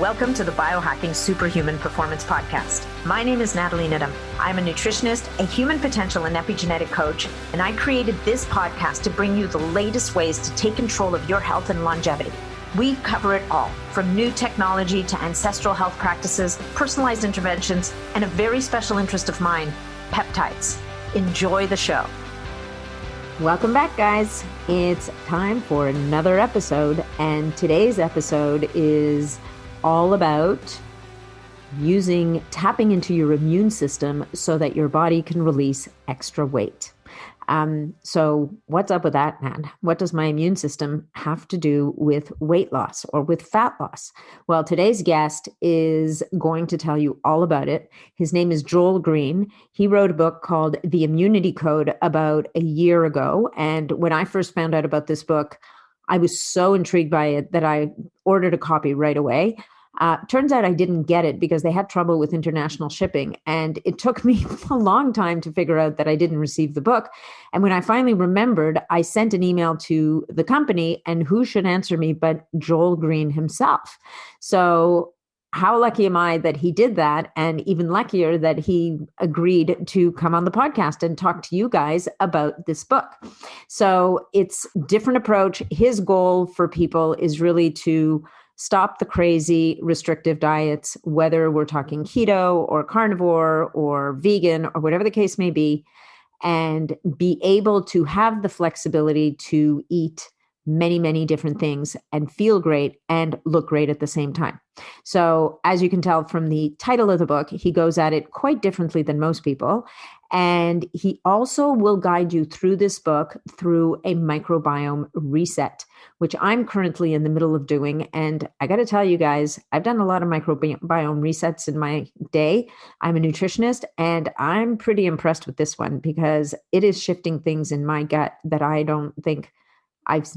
Welcome to the Biohacking Superhuman Performance Podcast. My name is Nathalie. I'm a nutritionist, a human potential and epigenetic coach, and I created this podcast to bring you the latest ways to take control of your health and longevity. We cover it all, from new technology to ancestral health practices, personalized interventions, and a very special interest of mine, peptides. Enjoy the show. Welcome back, guys. It's time for another episode, and today's episode is all about tapping into your immune system so that your body can release extra weight. So what's up with that, man? What does my immune system have to do with weight loss or with fat loss? Well, today's guest is going to tell you all about it. His name is Joel Greene. He wrote a book called The Immunity Code about a year ago. And when I first found out about this book, I was so intrigued by it that I ordered a copy right away. Turns out I didn't get it because they had trouble with international shipping. And it took me a long time to figure out that I didn't receive the book. And when I finally remembered, I sent an email to the company, and who should answer me but Joel Greene himself. So how lucky am I that he did that? And even luckier that he agreed to come on the podcast and talk to you guys about this book. So it's a different approach. His goal for people is really to stop the crazy restrictive diets, whether we're talking keto or carnivore or vegan or whatever the case may be, and be able to have the flexibility to eat many, many different things and feel great and look great at the same time. So as you can tell from the title of the book, he goes at it quite differently than most people. And he also will guide you through this book through a microbiome reset, which I'm currently in the middle of doing. And I got to tell you guys, I've done a lot of microbiome resets in my day. I'm a nutritionist, and I'm pretty impressed with this one because it is shifting things in my gut that I don't think I've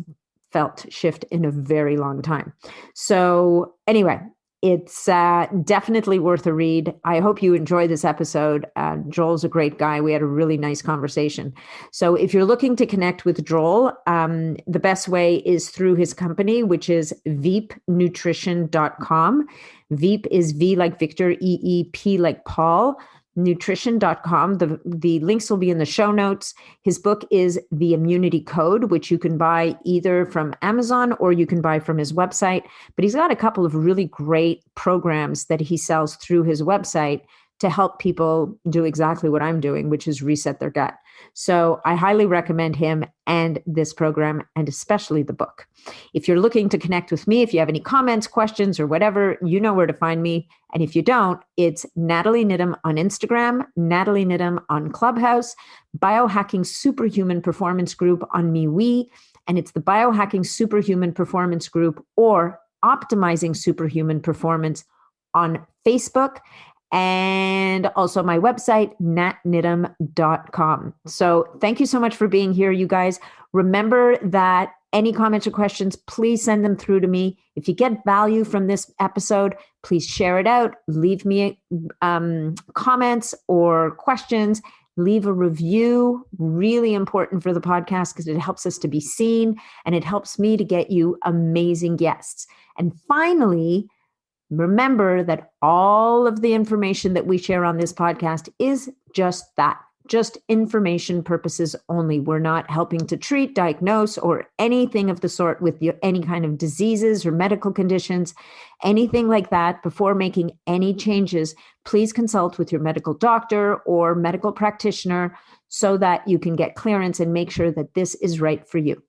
felt shift in a very long time. So anyway, it's definitely worth a read. I hope you enjoy this episode. Joel's a great guy. We had a really nice conversation. So if you're looking to connect with Joel, the best way is through his company, which is veepnutrition.com. Veep is V like Victor, EEP like Paul. Nutrition.com. The links will be in the show notes. His book is The Immunity Code, which you can buy either from Amazon or you can buy from his website. But he's got a couple of really great programs that he sells through his website to help people do exactly what I'm doing, which is reset their gut. So I highly recommend him and this program, and especially the book. If you're looking to connect with me, if you have any comments, questions, or whatever, you know where to find me. And if you don't, it's Nathalie Nidham on Instagram, Nathalie Nidham on Clubhouse, Biohacking Superhuman Performance Group on MeWe, and it's the Biohacking Superhuman Performance Group or Optimizing Superhuman Performance on Facebook. And also my website, natnidham.com. So thank you so much for being here, you guys. Remember that any comments or questions, please send them through to me. If you get value from this episode, please share it out. Leave me comments or questions. Leave a review. Really important for the podcast because it helps us to be seen and it helps me to get you amazing guests. And finally, remember that all of the information that we share on this podcast is just that, just information purposes only. We're not helping to treat, diagnose, or anything of the sort with any kind of diseases or medical conditions, anything like that. Before making any changes, please consult with your medical doctor or medical practitioner so that you can get clearance and make sure that this is right for you.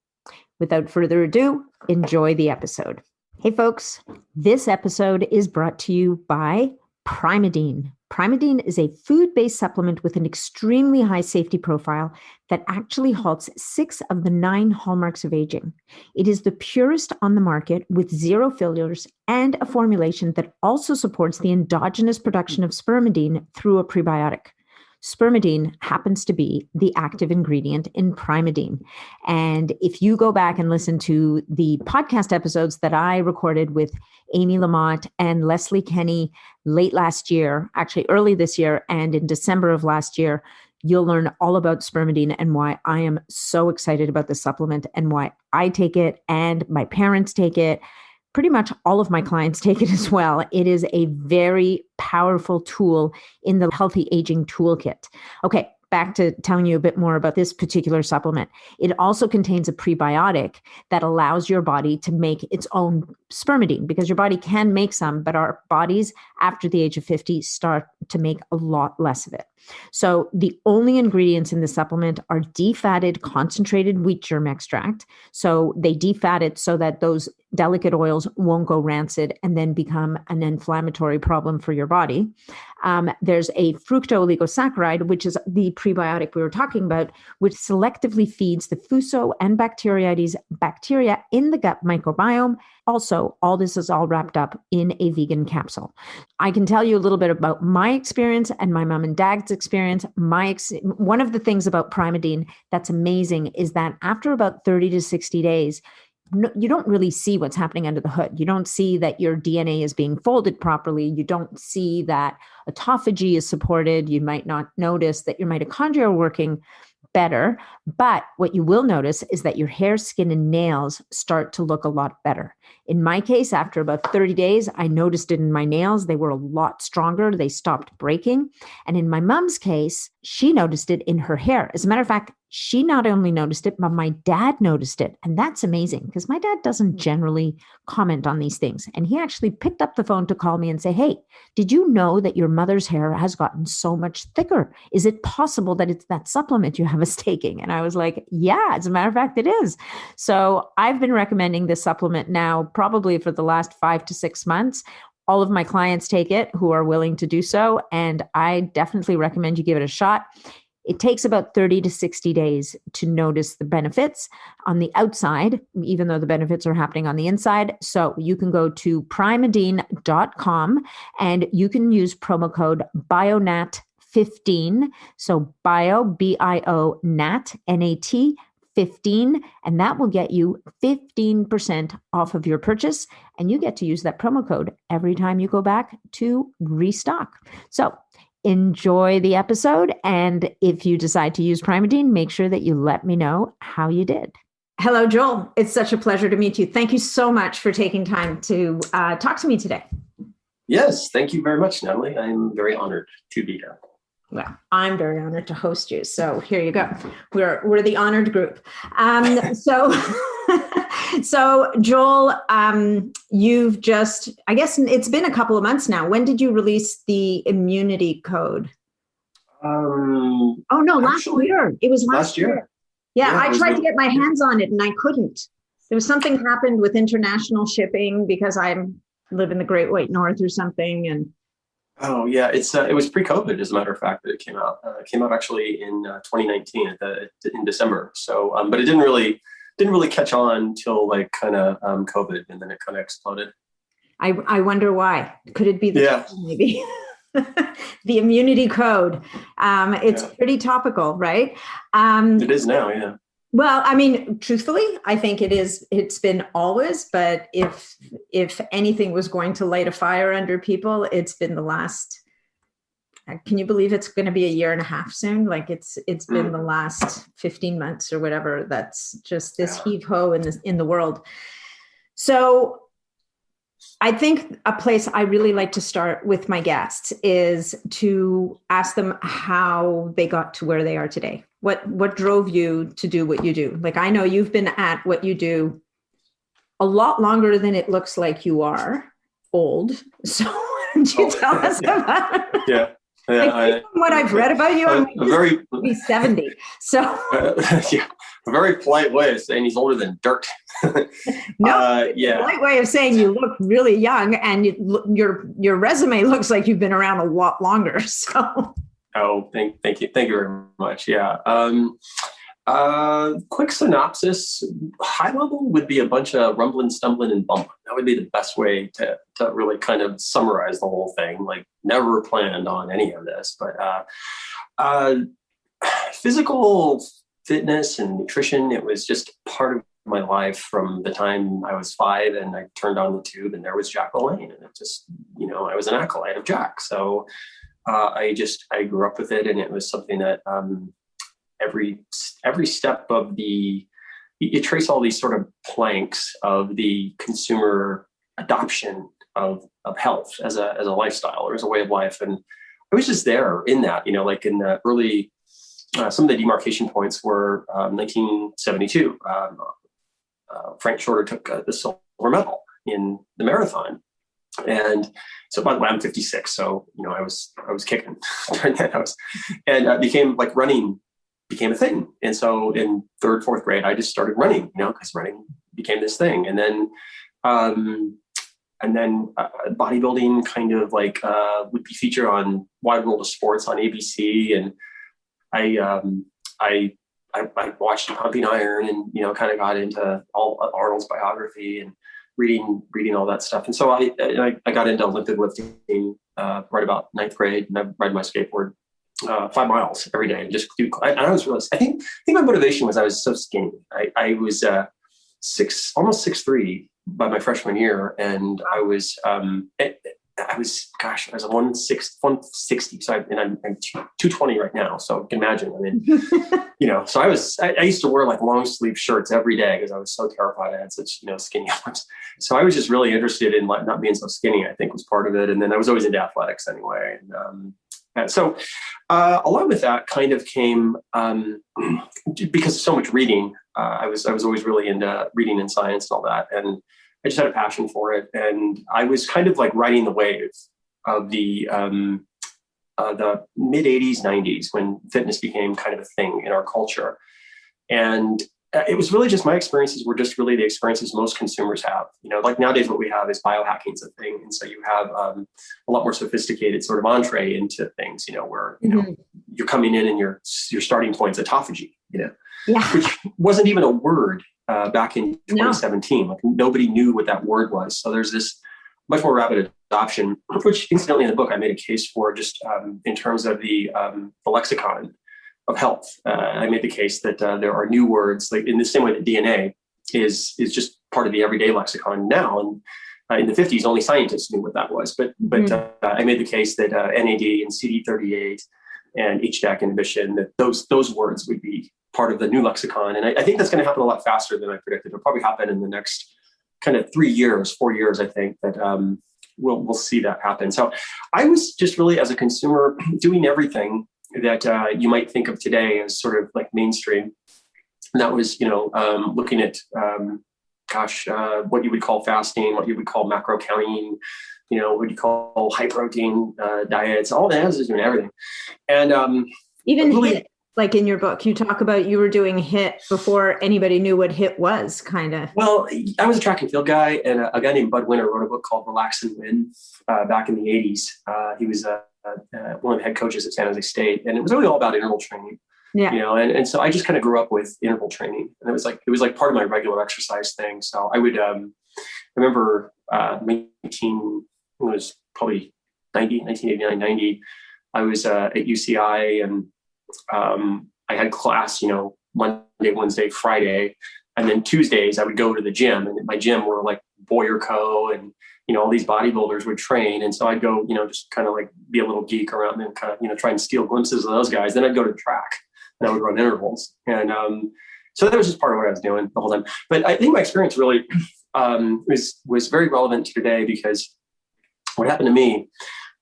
Without further ado, enjoy the episode. Hey folks, this episode is brought to you by Primeadine. Primeadine is a food-based supplement with an extremely high safety profile that actually halts 6 of the 9 hallmarks of aging. It is the purest on the market with 0 fillers and a formulation that also supports the endogenous production of spermidine through a prebiotic. Spermidine happens to be the active ingredient in Primeadine. And if you go back and listen to the podcast episodes that I recorded with Amy Lamont and Leslie Kenny late last year, actually early this year and in December of last year, you'll learn all about spermidine and why I am so excited about the supplement and why I take it and my parents take it. pretty much all of my clients take it as well. It is a very powerful tool in the healthy aging toolkit. Okay, back to telling you a bit more about this particular supplement. It also contains a prebiotic that allows your body to make its own spermidine, because your body can make some, but our bodies after the age of 50 start to make a lot less of it. So the only ingredients in the supplement are defatted concentrated wheat germ extract. So they defat it so that those delicate oils won't go rancid and then become an inflammatory problem for your body. There's a fructooligosaccharide, which is the prebiotic we were talking about, which selectively feeds the Fuso and Bacteroides bacteria in the gut microbiome. Also, all this is all wrapped up in a vegan capsule. I can tell you a little bit about my experience and my mom and dad's experience. One of the things about Primadine that's amazing is that after about 30 to 60 days, you don't really see what's happening under the hood. You don't see that your DNA is being folded properly. You don't see that autophagy is supported. You might not notice that your mitochondria are working better. But what you will notice is that your hair, skin, and nails start to look a lot better. In my case, after about 30 days, I noticed it in my nails. They were a lot stronger. They stopped breaking. And in my mom's case, she noticed it in her hair. As a matter of fact, she not only noticed it, but my dad noticed it. And that's amazing because my dad doesn't generally comment on these things. And he actually picked up the phone to call me and say, hey, did you know that your mother's hair has gotten so much thicker? Is it possible that it's that supplement you have us taking? And I was like, yeah, as a matter of fact, it is. So I've been recommending this supplement now probably for the last 5 to 6 months. All of my clients take it who are willing to do so. And I definitely recommend you give it a shot. It takes about 30 to 60 days to notice the benefits on the outside, even though the benefits are happening on the inside. So you can go to primadine.com and you can use promo code BIONAT15. So bio, B-I-O, NAT, N-A-T, 15, and that will get you 15% off of your purchase. And you get to use that promo code every time you go back to restock. So enjoy the episode. And if you decide to use Primadine, make sure that you let me know how you did. Hello, Joel. It's such a pleasure to meet you. Thank you so much for taking time to talk to me today. Yes, thank you very much, Nathalie. I'm very honored to be here. Well, I'm very honored to host you. So here you go. We're the honored group. So Joel, you've just, I guess it's been a couple of months now. When did you release the immunity code? Last year. It was last year. Yeah, I tried to get my hands on it and I couldn't. There was something happened with international shipping because I live in the Great White North or something. And oh yeah, it was pre-COVID, as a matter of fact, that it came out. It came out actually in 2019 in December. So, but it didn't really catch on till like kind of COVID, and then it kind of exploded. I wonder why. Could it be maybe the immunity code? It's pretty topical, right? It is now, yeah. Well, I mean, truthfully, I think it is. It's been always, but if anything was going to light a fire under people, it's been the last. Can you believe it's going to be a year and a half soon? Like it's been the last 15 months or whatever. That's just this heave ho in the world. So I think a place I really like to start with my guests is to ask them how they got to where they are today. What drove you to do what you do? Like, I know you've been at what you do a lot longer than it looks like you are old. So why don't you tell us about it? Yeah. From what I've read about you, I'm very be 70. So a very polite way of saying he's older than dirt. A polite way of saying you look really young, and your resume looks like you've been around a lot longer. So thank you very much. Yeah. Quick synopsis, high level would be a bunch of rumbling, stumbling, and bumbling. That would be the best way to really kind of summarize the whole thing. Like, never planned on any of this, but physical fitness and nutrition, it was just part of my life from the time I was 5 and I turned on the tube and there was Jack LaLanne, and it just, I was an acolyte of Jack. So I grew up with it, and it was something that every step of you trace all these sort of planks of the consumer adoption of health as a lifestyle or as a way of life. And I was just there in that, like in the early, some of the demarcation points were 1972. Frank Shorter took the silver medal in the marathon. And so by the way, I'm 56. So, I was kicking during that. Became like running became a thing. And so in third, fourth grade, I just started running, because running became this thing. And then bodybuilding kind of like would be featured on Wide World of Sports on ABC. And I watched Pumping Iron and, kind of got into all Arnold's biography and reading all that stuff. And so I got into Olympic lifting right about ninth grade, and I ride my skateboard 5 miles every day. And I think my motivation was I was so skinny. I was almost 6'3" by my freshman year, and I was 160. So I'm 220 right now. So you can imagine. I mean, so I used to wear like long sleeve shirts every day because I was so terrified I had such, skinny arms. So I was just really interested in like not being so skinny, I think was part of it. And then I was always into athletics anyway. And so along with that kind of came, because of so much reading, I was always really into reading and science and all that. And I just had a passion for it. And I was kind of like riding the wave of the mid 80s, 90s, when fitness became kind of a thing in our culture. And it was really just my experiences were just really the experiences most consumers have. Like nowadays what we have is biohacking is a thing. And so you have a lot more sophisticated sort of entree into things, where, you're coming in and your starting point's autophagy, which wasn't even a word back in 2017. Like nobody knew what that word was. So there's this much more rapid adoption, which incidentally in the book, I made a case for just in terms of the lexicon of health. I made the case that there are new words, like in the same way that DNA is just part of the everyday lexicon now. And in the 50s, only scientists knew what that was. But I made the case that NAD and CD38 and HDAC inhibition, that those words would be part of the new lexicon. And I think that's going to happen a lot faster than I predicted. It'll probably happen in the next kind of 4 years, I think, that we'll see that happen. So I was just really, as a consumer, doing everything that you might think of today as sort of like mainstream. And that was, looking at, what you would call fasting, what you would call macro counting, what you call high protein diets, all that is doing everything. And even really, HIIT, like in your book, you talk about you were doing HIIT before anybody knew what HIIT was, kind of. Well, I was a track and field guy, and a guy named Bud Winter wrote a book called Relax and Win back in the 80s. He was one of the head coaches at San Jose State, and it was really all about interval training. Yeah. And so I just kind of grew up with interval training, and it was like part of my regular exercise thing. So I would, I remember it was probably 1989, 90. I was at UCI, and I had class, Monday, Wednesday, Friday, and then Tuesdays I would go to the gym, and at my gym were like Boyer Co. and all these bodybuilders would train. And so I'd go, just kind of like be a little geek around and kind of, try and steal glimpses of those guys. Then I'd go to the track and I would run intervals. And so that was just part of what I was doing the whole time. But I think my experience really was very relevant to today, because what happened to me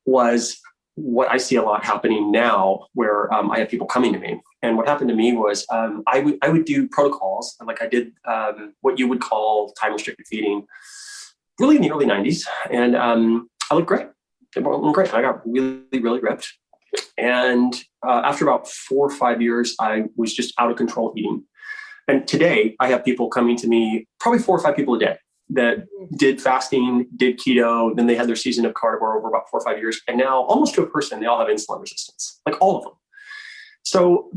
was what I see a lot happening now, where I have people coming to me. And what happened to me was I would do protocols, like I did what you would call time-restricted feeding, really in the early 90s. And I looked great. It went great. I got really, really ripped. And after about 4 or 5 years, I was just out of control eating. And today I have people coming to me, probably 4 or 5 people a day, that did fasting, did keto, then they had their season of carnivore over about 4 or 5 years. And now almost to a person, they all have insulin resistance, like all of them. So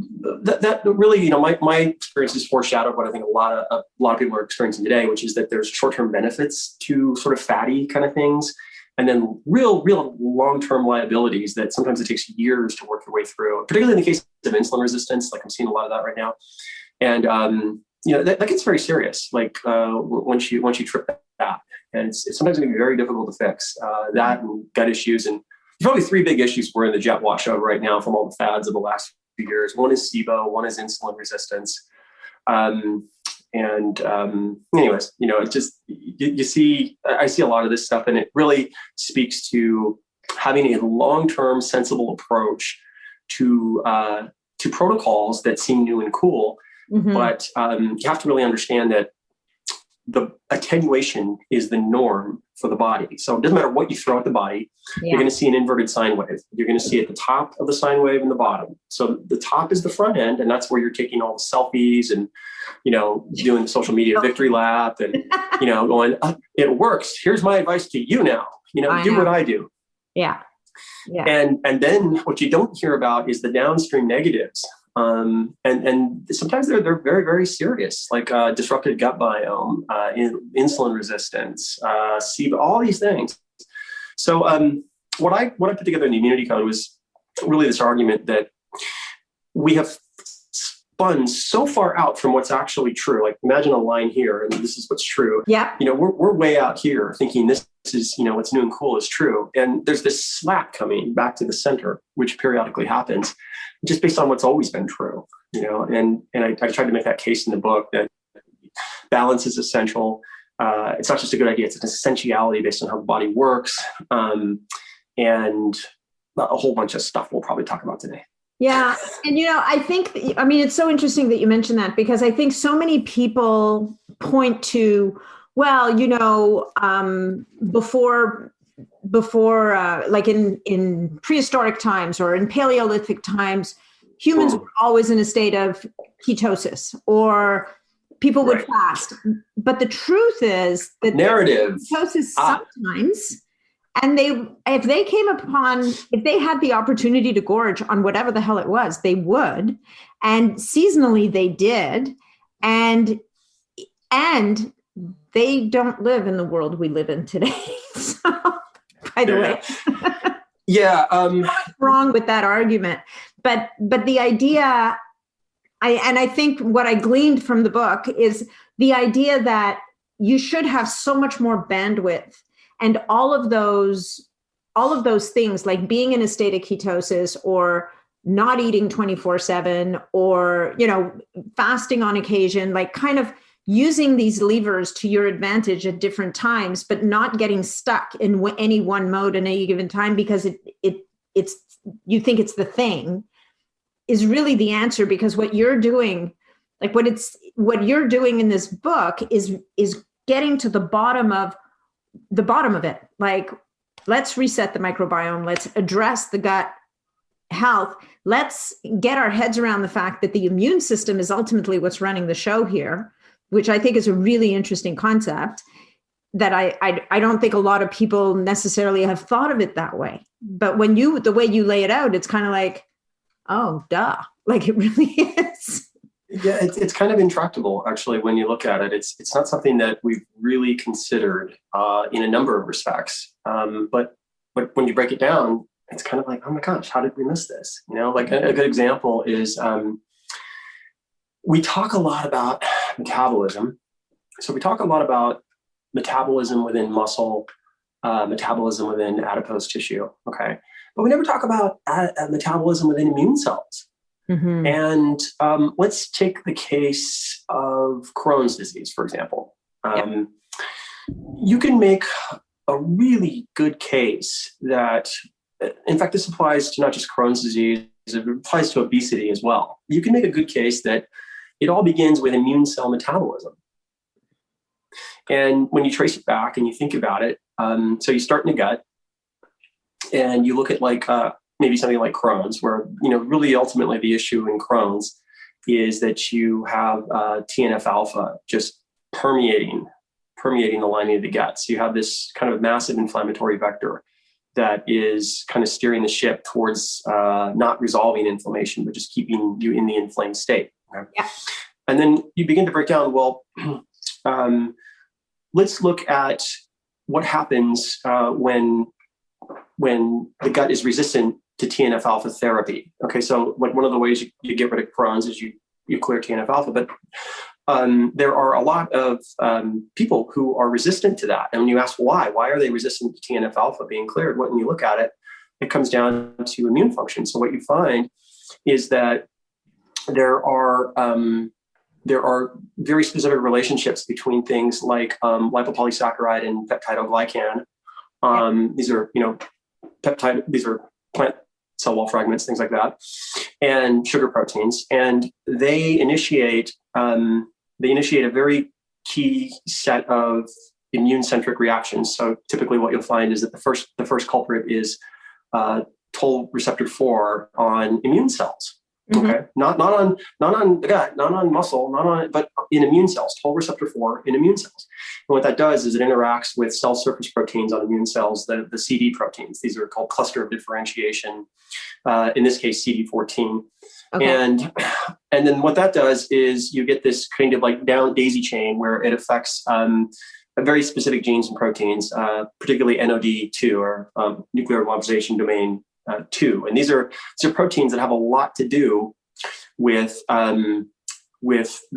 that really, my experience is foreshadowed what I think a lot of people are experiencing today, which is that there's short-term benefits to sort of fatty kind of things, and then real long-term liabilities that sometimes it takes years to work your way through, particularly in the case of insulin resistance. Like I'm seeing a lot of that right now. And, that gets very serious. Like once you trip that, and it's sometimes going to be very difficult to fix that and gut issues. And there's probably 3 big issues we're in the jet wash of right now from all the fads of the last few years. One is SIBO, one is insulin resistance. And And anyways, it's just, I see a lot of this stuff, and it really speaks to having a long-term sensible approach to protocols that seem new and cool. Mm-hmm. But you have to really understand that the attenuation is the norm for the body. So it doesn't matter what you throw at the body, you're going to see an inverted sine wave. You're going to see at the top of the sine wave and the bottom. So the top is the front end, and that's where you're taking all the selfies and, doing the social media victory lap and, going, it works. Here's my advice to you now, do what I do. Yeah. Yeah. And then what you don't hear about is the downstream negatives. And sometimes they're very, very serious, like disrupted gut biome, insulin resistance, all these things. So what I put together in the Immunity Code was really this argument that we have spun so far out from what's actually true. Like, imagine a line here, and this is what's true. Yeah. We're way out here thinking this is, what's new and cool is true. And there's this slap coming back to the center, which periodically happens, just based on what's always been true, and I tried to make that case in the book that balance is essential. It's not just a good idea, it's an essentiality based on how the body works. And a whole bunch of stuff we'll probably talk about today. Yeah. And, it's so interesting that you mentioned that, because I think so many people point to, well, before like in prehistoric times or in Paleolithic times, humans were always in a state of ketosis, or people would fast. But the truth is that narrative ketosis sometimes, and if they had the opportunity to gorge on whatever the hell it was, they would. And seasonally they did. And they don't live in the world we live in today. So, by the way. Yeah. What's wrong with that argument? But the idea, I think what I gleaned from the book is the idea that you should have so much more bandwidth, and all of those things, like being in a state of ketosis, or not eating 24/7, or, fasting on occasion, like kind of using these levers to your advantage at different times, but not getting stuck in any one mode at any given time because it's you think it's the thing, is really the answer. Because what you're doing, like what you're doing in this book is getting to the bottom of it. Like, let's reset the microbiome. Let's address the gut health. Let's get our heads around the fact that the immune system is ultimately what's running the show here, which I think is a really interesting concept that I don't think a lot of people necessarily have thought of it that way. But the way you lay it out, it's kind of like, oh, duh. Like, it really is. Yeah, it's kind of intractable, actually, when you look at it. It's not something that we've really considered in a number of respects. But when you break it down, it's kind of like, oh my gosh, how did we miss this? Like a good example is we talk a lot about metabolism. So we talk a lot about metabolism within muscle, metabolism within adipose tissue. Okay. But we never talk about metabolism within immune cells. Mm-hmm. And let's take the case of Crohn's disease, for example. You can make a really good case that, in fact, this applies to not just Crohn's disease, it applies to obesity as well. You can make a good case that it all begins with immune cell metabolism. And when you trace it back and you think about it, so you start in the gut and you look at maybe something like Crohn's, where, really ultimately the issue in Crohn's is that you have TNF alpha just permeating the lining of the gut. So you have this kind of massive inflammatory vector that is kind of steering the ship towards not resolving inflammation, but just keeping you in the inflamed state. Okay? Yeah. And then you begin to break down, well, let's look at what happens when the gut is resistant to TNF alpha therapy. Okay, so one of the ways you get rid of Crohn's is you clear TNF alpha, but there are a lot of people who are resistant to that. And when you ask why are they resistant to TNF alpha being cleared? When you look at it, it comes down to immune function. So what you find is that there are there are very specific relationships between things like lipopolysaccharide and peptidoglycan. These are, these are plant cell wall fragments, things like that, and sugar proteins. And they initiate a very key set of immune-centric reactions. So typically what you'll find is that the first culprit is toll receptor 4 on immune cells. Mm-hmm. Okay, not on the gut, not on muscle, but in immune cells. Toll receptor 4 in immune cells. And what that does is it interacts with cell surface proteins on immune cells, the CD proteins. These are called cluster of differentiation. In this case, CD14. Okay. And then what that does is you get this kind of like down daisy chain where it affects very specific genes and proteins, particularly NOD2 or nuclear organization domain 2. And these are proteins that have a lot to do with the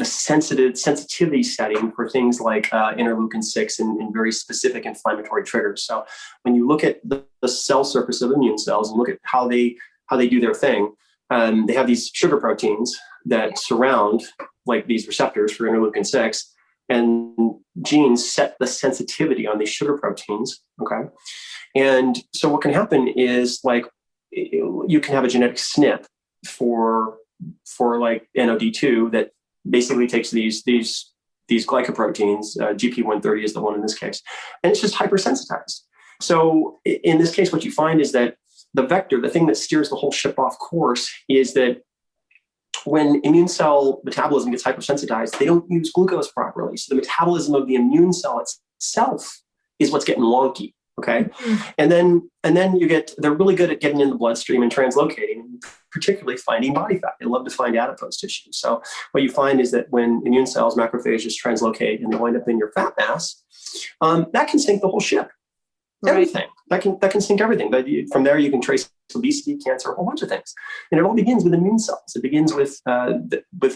sensitivity setting for things like interleukin 6 and very specific inflammatory triggers. So when you look at the cell surface of immune cells and look at how they do their thing, they have these sugar proteins that surround like these receptors for interleukin 6, and genes set the sensitivity on these sugar proteins. Okay. And so what can happen is like you can have a genetic SNP for like NOD2 that basically takes these glycoproteins, GP130 is the one in this case, and it's just hypersensitized. So in this case, what you find is that the vector, the thing that steers the whole ship off course, is that when immune cell metabolism gets hypersensitized, they don't use glucose properly. So the metabolism of the immune cell itself is what's getting wonky. Okay. Mm-hmm. And then they're really good at getting in the bloodstream and translocating, particularly finding body fat. They love to find adipose tissue. So what you find is that when immune cells, macrophages translocate and they wind up in your fat mass, that can sink the whole ship. Right. Everything. That can sink everything. But from there, you can trace obesity, cancer, a whole bunch of things. And it all begins with immune cells. It begins with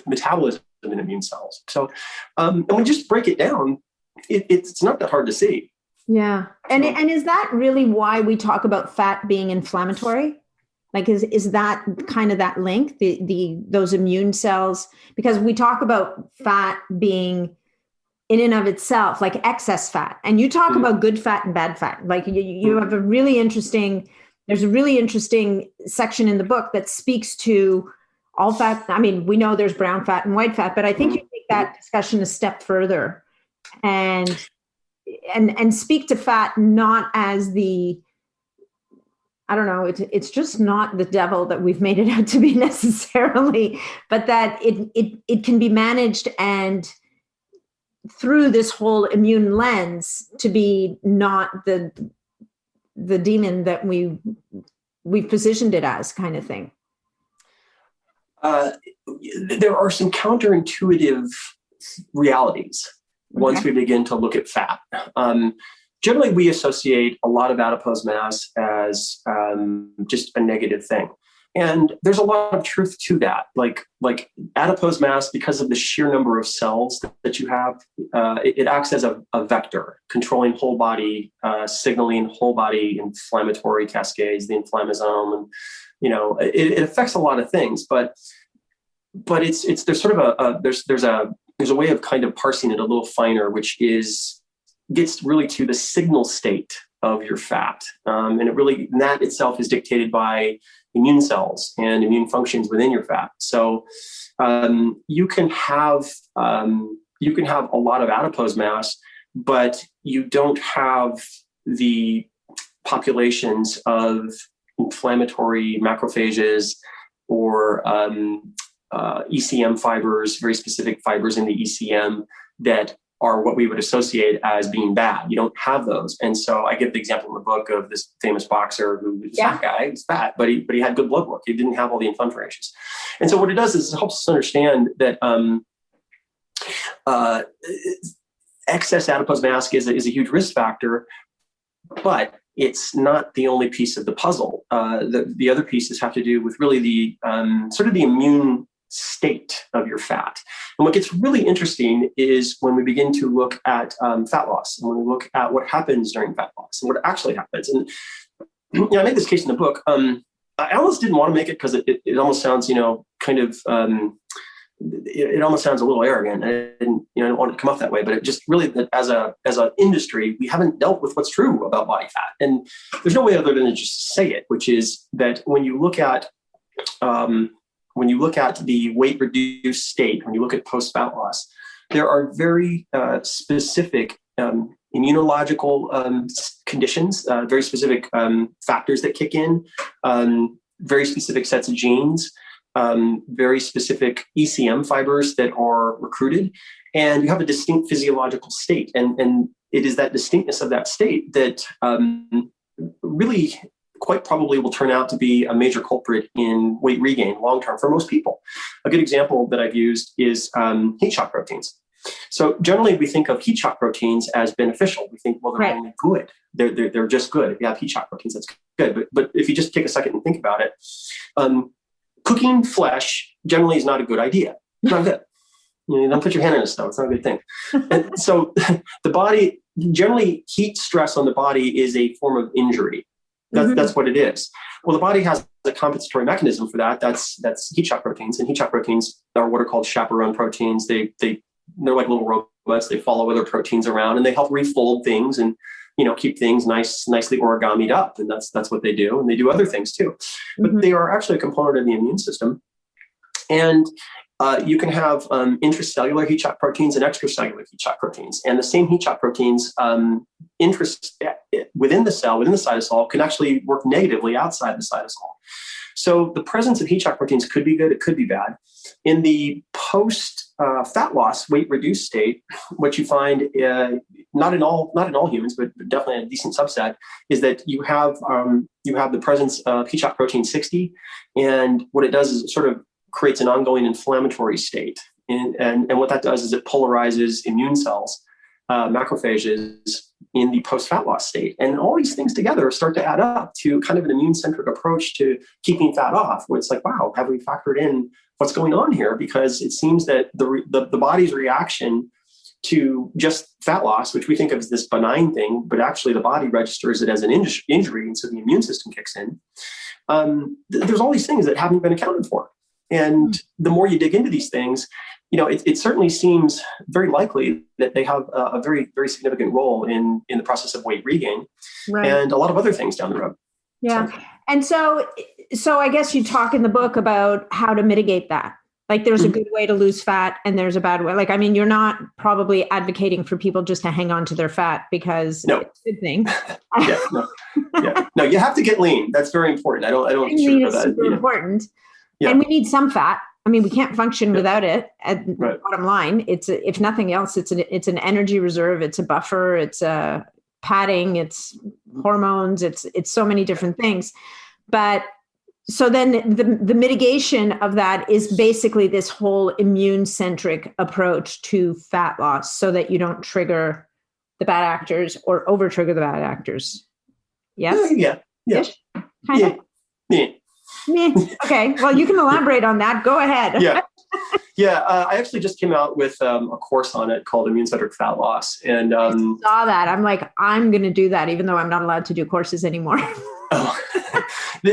metabolism in immune cells. So, and when you just break it down, it's not that hard to see. Yeah. And is that really why we talk about fat being inflammatory? Like, is that kind of that link, those immune cells? Because we talk about fat being in and of itself, like excess fat. And you talk about good fat and bad fat. Like you have there's a really interesting section in the book that speaks to all fat. I mean, we know there's brown fat and white fat, but I think you take that discussion a step further and speak to fat not as it's just not the devil that we've made it out to be necessarily, but that it can be managed and through this whole immune lens to be not the demon that we've positioned it as, kind of thing. There are some counterintuitive realities once we begin to look at fat. Generally, we associate a lot of adipose mass as just a negative thing. And there's a lot of truth to that. Like adipose mass, because of the sheer number of cells that you have, it acts as a vector, controlling whole body, signaling whole body inflammatory cascades, the inflammasome, and it affects a lot of things. But there's sort of there's a way of kind of parsing it a little finer, which gets really to the signal state of your fat, and that itself is dictated by immune cells and immune functions within your fat. So you can have a lot of adipose mass, but you don't have the populations of inflammatory macrophages or ECM fibers, very specific fibers in the ECM that are what we would associate as being bad. You don't have those. And so I give the example in the book of this famous boxer who was a fat guy. He's fat, but he had good blood work. He didn't have all the inflammatory issues. And so what it does is it helps us understand that excess adipose mass is a huge risk factor, but it's not the only piece of the puzzle. The other pieces have to do with really the sort of the immune state of your fat. And what gets really interesting is when we begin to look at fat loss, and when we look at what happens during fat loss and what actually happens. And I made this case in the book. I almost didn't want to make it because it almost sounds, kind of it almost sounds a little arrogant. I don't want it to come off that way, but it just really, that as an industry, we haven't dealt with what's true about body fat. And there's no way other than to just say it, which is that when you look at the weight reduced state, when you look at post-fat loss, there are very specific immunological conditions, very specific factors that kick in, very specific sets of genes, very specific ECM fibers that are recruited, and you have a distinct physiological state. And it is that distinctness of that state that really quite probably will turn out to be a major culprit in weight regain long-term for most people. A good example that I've used is heat shock proteins. So generally we think of heat shock proteins as beneficial. We think, well, they're only good. They're just good. If you have heat shock proteins, that's good. But if you just take a second and think about it, cooking flesh generally is not a good idea. It's not good. You don't put your hand in a stove. It's not a good thing. And so the body, generally heat stress on the body is a form of injury. That's what it is. Well, the body has a compensatory mechanism for that. That's heat shock proteins. And heat shock proteins are what are called chaperone proteins. They're like little robots. They follow other proteins around and they help refold things and, keep things nicely origamied up. And that's what they do. And they do other things too. But they are actually a component of the immune system. And you can have intracellular heat shock proteins and extracellular heat shock proteins. And the same heat shock proteins within the cell, within the cytosol, can actually work negatively outside the cytosol. So the presence of heat shock proteins could be good, it could be bad. In the post-fat loss, weight-reduced state, what you find, not in all humans, but definitely a decent subset, is that you have the presence of heat shock protein 60, and what it does is it sort of creates an ongoing inflammatory state. And what that does is it polarizes immune cells, macrophages, in the post-fat loss state. And all these things together start to add up to kind of an immune-centric approach to keeping fat off, where it's like, wow, have we factored in what's going on here? Because it seems that the body's reaction to just fat loss, which we think of as this benign thing, but actually the body registers it as an injury, and so the immune system kicks in. There's all these things that haven't been accounted for. And the more you dig into these things, it certainly seems very likely that they have a very, very significant role in the process of weight regain, and a lot of other things down the road. Yeah. And so I guess you talk in the book about how to mitigate that. Like there's a good way to lose fat and there's a bad way. Like, I mean, you're not probably advocating for people just to hang on to their fat because it's a good thing. No, you have to get lean. That's very important. I don't lean is super important. Yeah. And we need some fat. I mean, we can't function without it. At the bottom line, it's if nothing else, it's an energy reserve. It's a buffer. It's a padding. It's hormones. It's so many different things. But so then the mitigation of that is basically this whole immune-centric approach to fat loss, so that you don't trigger the bad actors or over trigger the bad actors. Yes. Yeah. Kind of. Okay. Well, you can elaborate on that. Go ahead. I actually just came out with a course on it called Immune-Centric Fat Loss. And I saw that. I'm like, I'm going to do that, even though I'm not allowed to do courses anymore.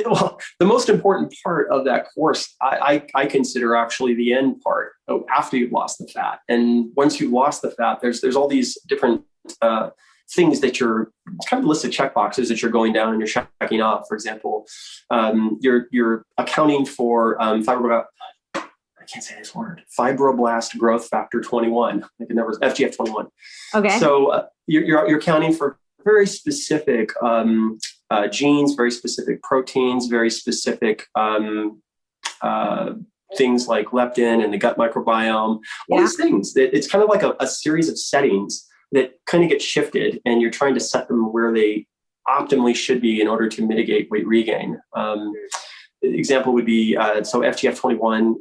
Well, the most important part of that course, I consider actually the end part after you've lost the fat. And once you've lost the fat, there's all these different things that it's kind of a list of check boxes that you're going down and you're checking off. For example, you're accounting for fibroblast growth factor 21, like the numbers FGF 21. Okay. So you're accounting for very specific genes, very specific proteins, very specific things like leptin and the gut microbiome. All these things. It's kind of like a series of settings that kind of get shifted, and you're trying to set them where they optimally should be in order to mitigate weight regain. Example would be, so FGF21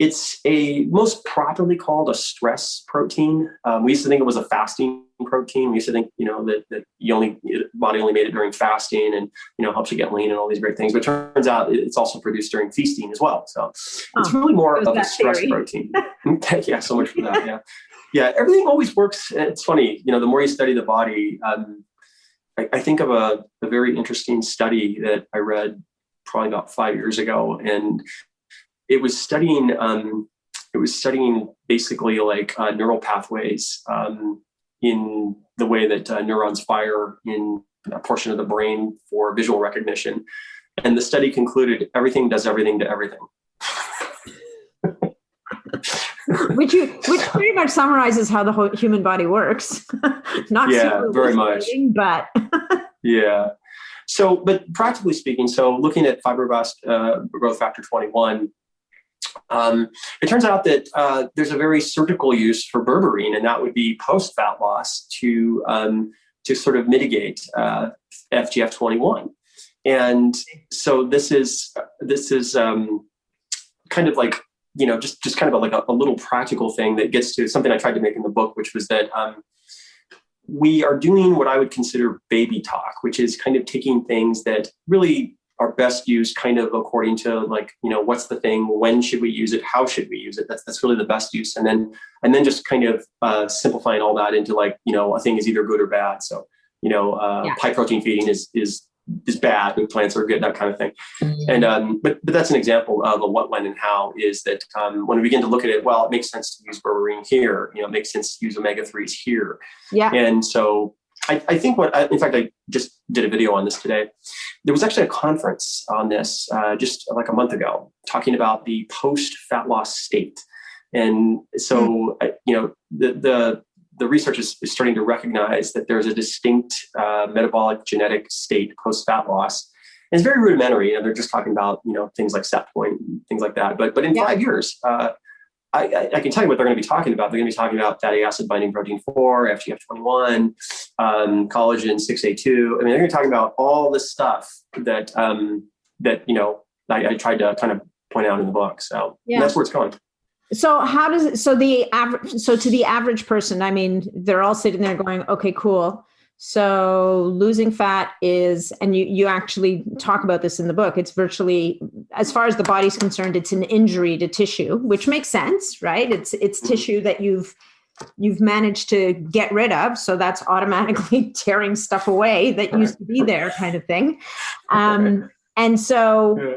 it's a most properly called a stress protein. We used to think it was a fasting protein. We used to think, that body only made it during fasting and, helps you get lean and all these great things. But it turns out it's also produced during feasting as well. So it's really more of a stress protein. Yeah, so much for that. Yeah. Yeah, everything always works. It's funny, the more you study the body, I think of a very interesting study that I read probably about 5 years ago. And it was studying was studying basically like neural pathways in the way that neurons fire in a portion of the brain for visual recognition. And the study concluded everything does everything to everything. which pretty much summarizes how the whole human body works. Not super very much, but yeah. So, but practically speaking, so looking at fibroblast growth factor 21, it turns out that there's a very surgical use for berberine, and that would be post-fat loss to sort of mitigate FGF21. And so this is kind of like, just kind of like a little practical thing that gets to something I tried to make in the book, which was that we are doing what I would consider baby talk, which is kind of taking things that really are best used kind of according to like, what's the thing, when should we use it, how should we use it? That's really the best use. And then just kind of simplifying all that into like, a thing is either good or bad. So, high protein feeding is bad, but plants are good, that kind of thing. Mm-hmm. And but that's an example of a what, when, and how is that when we begin to look at it, well, it makes sense to use berberine here. It makes sense to use omega-3s here. Yeah. And so I think in fact, I just did a video on this today. There was actually a conference on this just like a month ago, talking about the post-fat loss state. And so, the research is starting to recognize that there's a distinct metabolic genetic state post-fat loss. And it's very rudimentary. They're just talking about, things like set point and things like that. But in 5 years, I can tell you what they're going to be talking about. They're going to be talking about fatty acid binding protein 4, FGF21, collagen 6A2. I mean, they're going to be talking about all this stuff that I tried to kind of point out in the book. So that's where it's going. So to the average person, I mean, they're all sitting there going, okay, cool. So losing fat is, and you actually talk about this in the book, it's virtually, as far as the body's concerned, it's an injury to tissue, which makes sense, right? It's tissue that you've managed to get rid of. So that's automatically tearing stuff away that used to be there, kind of thing. And so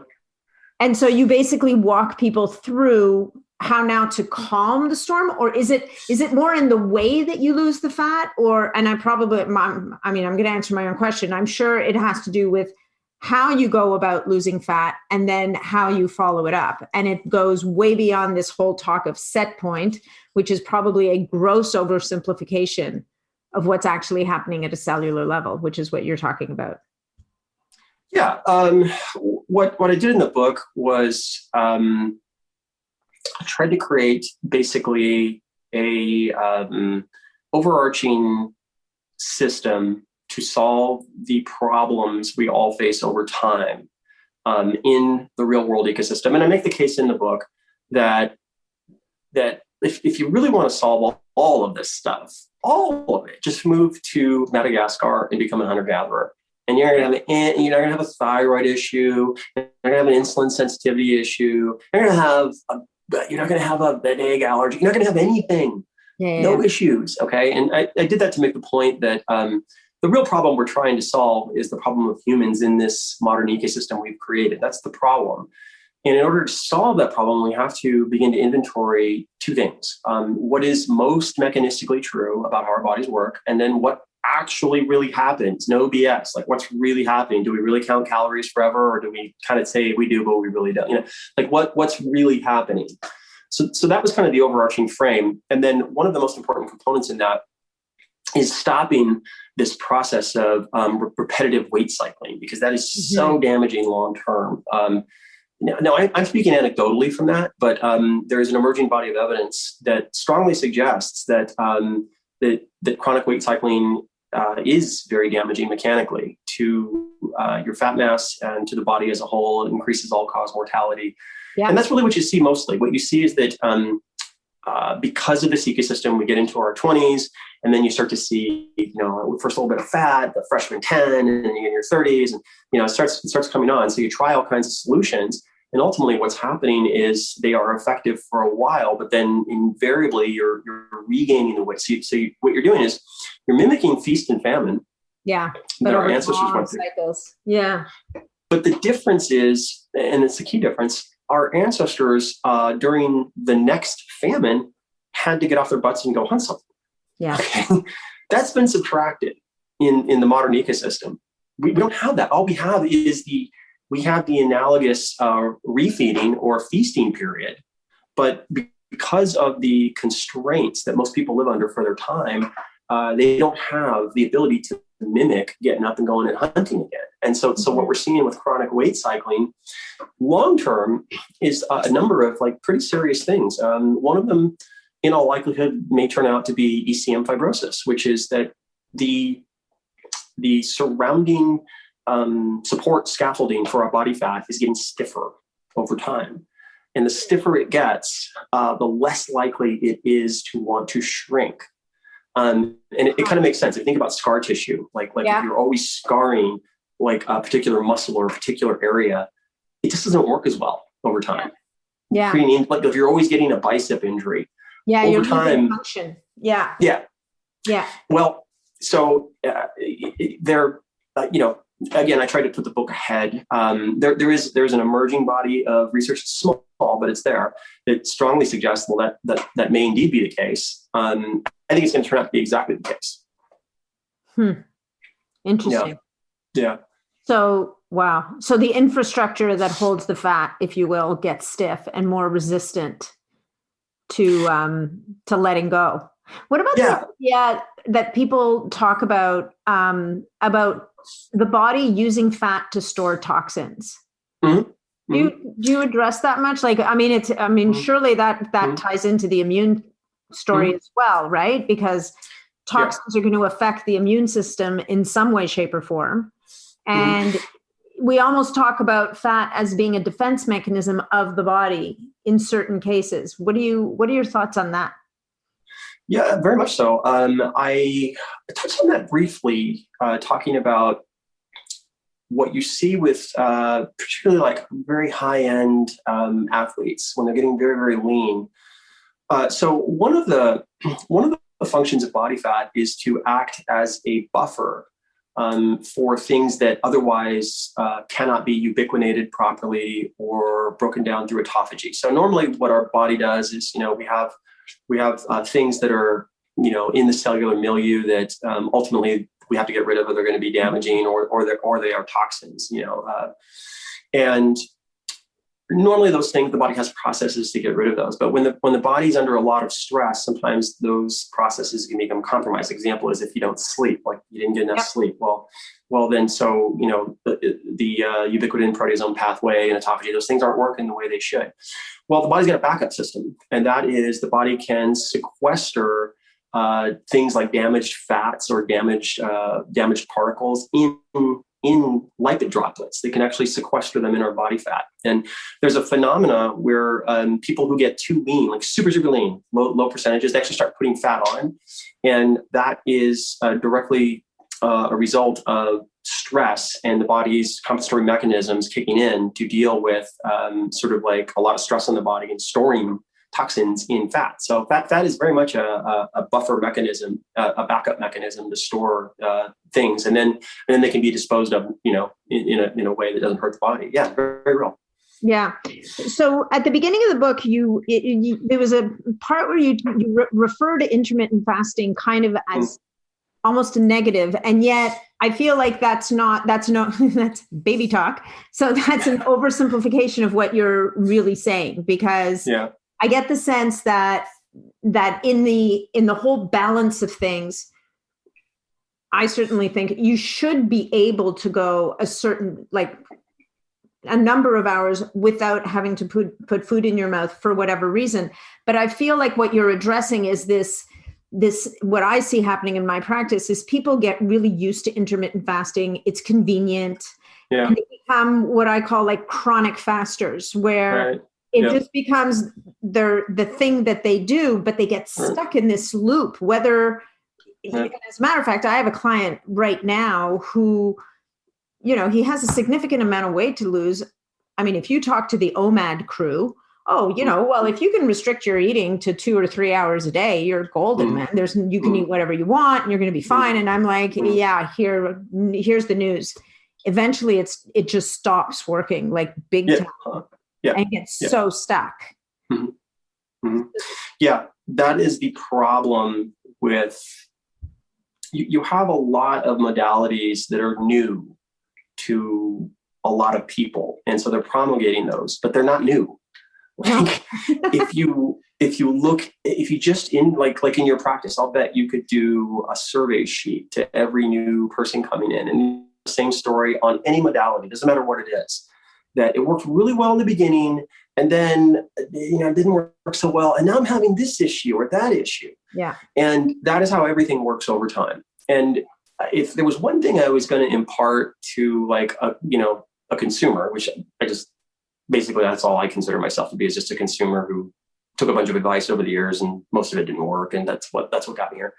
you basically walk people through how now to calm the storm, or is it more in the way that you lose the fat, and I'm going to answer my own question. I'm sure it has to do with how you go about losing fat and then how you follow it up. And it goes way beyond this whole talk of set point, which is probably a gross oversimplification of what's actually happening at a cellular level, which is what you're talking about. Yeah. What I did in the book was, I tried to create basically a overarching system to solve the problems we all face over time in the real world ecosystem. And I make the case in the book that if you really want to solve all of this stuff, all of it, just move to Madagascar and become a hunter-gatherer. And you're not going to have a thyroid issue. You're going to have an insulin sensitivity issue. You're not going to have an egg allergy. You're not going to have anything. No issues. Okay. And I did that to make the point that the real problem we're trying to solve is the problem of humans in this modern ecosystem we've created. That's the problem. And in order to solve that problem, we have to begin to inventory two things. What is most mechanistically true about how our bodies work, and then what actually really happens. No BS. Like, what's really happening? Do we really count calories forever, or do we kind of say we do, but we really don't? Like what's really happening? So that was kind of the overarching frame. And then one of the most important components in that is stopping this process of repetitive weight cycling, because that is so damaging long term. Now, I'm speaking anecdotally from that, but there is an emerging body of evidence that strongly suggests that that chronic weight cycling is very damaging mechanically to your fat mass and to the body as a whole. It increases all-cause mortality. Yeah. And that's really what you see mostly. What you see is that because of this ecosystem, we get into our 20s, and then you start to see, first a little bit of fat, the freshman 10, and then you get in your 30s, and it starts coming on. So you try all kinds of solutions, and ultimately what's happening is they are effective for a while, but then invariably you're regaining the weight. So what you're doing is you're mimicking feast and famine. Yeah, but our ancestors went through. Cycles. Yeah. But the difference is, and it's the key difference, our ancestors during the next famine had to get off their butts and go hunt something. Yeah. Okay. That's been subtracted in the modern ecosystem. We don't have that. All we have is we have the analogous refeeding or feasting period. But because of the constraints that most people live under for their time, they don't have the ability to mimic getting up and going and hunting again. And so what we're seeing with chronic weight cycling long-term is a number of like pretty serious things. One of them, in all likelihood, may turn out to be ECM fibrosis, which is that the surrounding support scaffolding for our body fat is getting stiffer over time. And the stiffer it gets, the less likely it is to want to shrink. And it kind of makes sense. If you think about scar tissue, like if you're always scarring like a particular muscle or a particular area, it just doesn't work as well over time. Yeah. Like if you're always getting a bicep injury, yeah, over you're time, function. Yeah. Yeah. Yeah. Well, so again, I tried to put the book ahead. There's an emerging body of research, it's small, but it's there. It strongly suggests that may indeed be the case. I think it's going to turn out to be exactly the case. Interesting. Yeah. So, wow. So the infrastructure that holds the fat, if you will, gets stiff and more resistant to letting go. What about the idea that people talk about the body using fat to store toxins? Mm-hmm. Do you address that much? Like, surely that ties into the immune story as well, right? Because toxins are going to affect the immune system in some way, shape, or form. And we almost talk about fat as being a defense mechanism of the body in certain cases. What are your thoughts on that? Yeah, very much so. I touched on that briefly, talking about what you see with particularly like very high-end athletes when they're getting very, very lean. So one of the functions of body fat is to act as a buffer for things that otherwise cannot be ubiquinated properly or broken down through autophagy. So normally what our body does is, we have things that are, in the cellular milieu that ultimately we have to get rid of, or they're going to be damaging, or they are toxins, and normally those things, the body has processes to get rid of those. But when the body's under a lot of stress, sometimes those processes can become compromised. Example is if you don't sleep, like you didn't get enough sleep. Well, then so the ubiquitin proteasome pathway and autophagy, those things aren't working the way they should. Well, the body's got a backup system, and that is the body can sequester things like damaged fats or damaged particles in lipid droplets. They can actually sequester them in our body fat. And there's a phenomena where people who get too lean, like super, super lean, low percentages, they actually start putting fat on. And that is directly a result of stress and the body's compensatory mechanisms kicking in to deal with sort of like a lot of stress on the body and storing toxins in fat. So fat is very much a buffer mechanism, a backup mechanism to store things, and then they can be disposed of, in a way that doesn't hurt the body. Yeah, very, very real. Yeah. So at the beginning of the book, there was a part where you refer to intermittent fasting kind of as almost a negative, and yet I feel like that's baby talk. So that's an oversimplification of what you're really saying, because I get the sense that in the whole balance of things, I certainly think you should be able to go a number of hours without having to put food in your mouth for whatever reason. But I feel like what you're addressing is this, what I see happening in my practice is people get really used to intermittent fasting. It's convenient. Yeah. And they become what I call like chronic fasters, where it just becomes the thing that they do, but they get stuck in this loop. Whether, as a matter of fact, I have a client right now who, he has a significant amount of weight to lose. I mean, if you talk to the OMAD crew, well, if you can restrict your eating to 2 or 3 hours a day, you're golden, man. You can eat whatever you want and you're going to be fine. And I'm like, here's the news. Eventually it just stops working like big time. And gets so stuck. Yeah, that is the problem with, you have a lot of modalities that are new to a lot of people. And so they're promulgating those, but they're not new. Like if you just like in your practice, I'll bet you could do a survey sheet to every new person coming in, and the same story on any modality, doesn't matter what it is, that it worked really well in the beginning, and then, it didn't work so well, and now I'm having this issue or that issue. Yeah. And that is how everything works over time. And if there was one thing I was going to impart to like a consumer, which I just, basically that's all I consider myself to be, is just a consumer who took a bunch of advice over the years and most of it didn't work. And that's what got me here.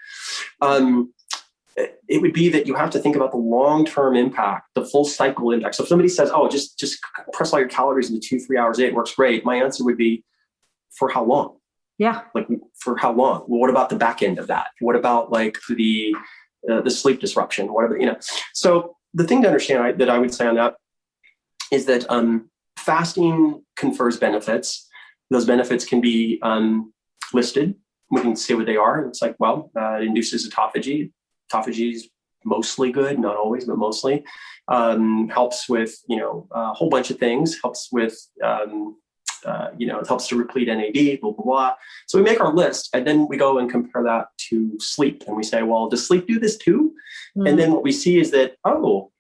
It would be that you have to think about the long-term impact, the full cycle impact. So if somebody says, oh, just press all your calories into 2-3 hours a day, it works great. My answer would be, for how long? Yeah. Like, for how long? Well, what about the back end of that? What about like the sleep disruption, whatever, So the thing to understand that I would say on that is that fasting confers benefits. Those benefits can be listed. We can say what they are. It's like, well, it induces autophagy. Autophagy is mostly good, not always, but mostly. Helps with, a whole bunch of things. Helps with, it helps to replete NAD, blah, blah, blah. So we make our list, and then we go and compare that to sleep. And we say, well, does sleep do this too? And then what we see is that, oh,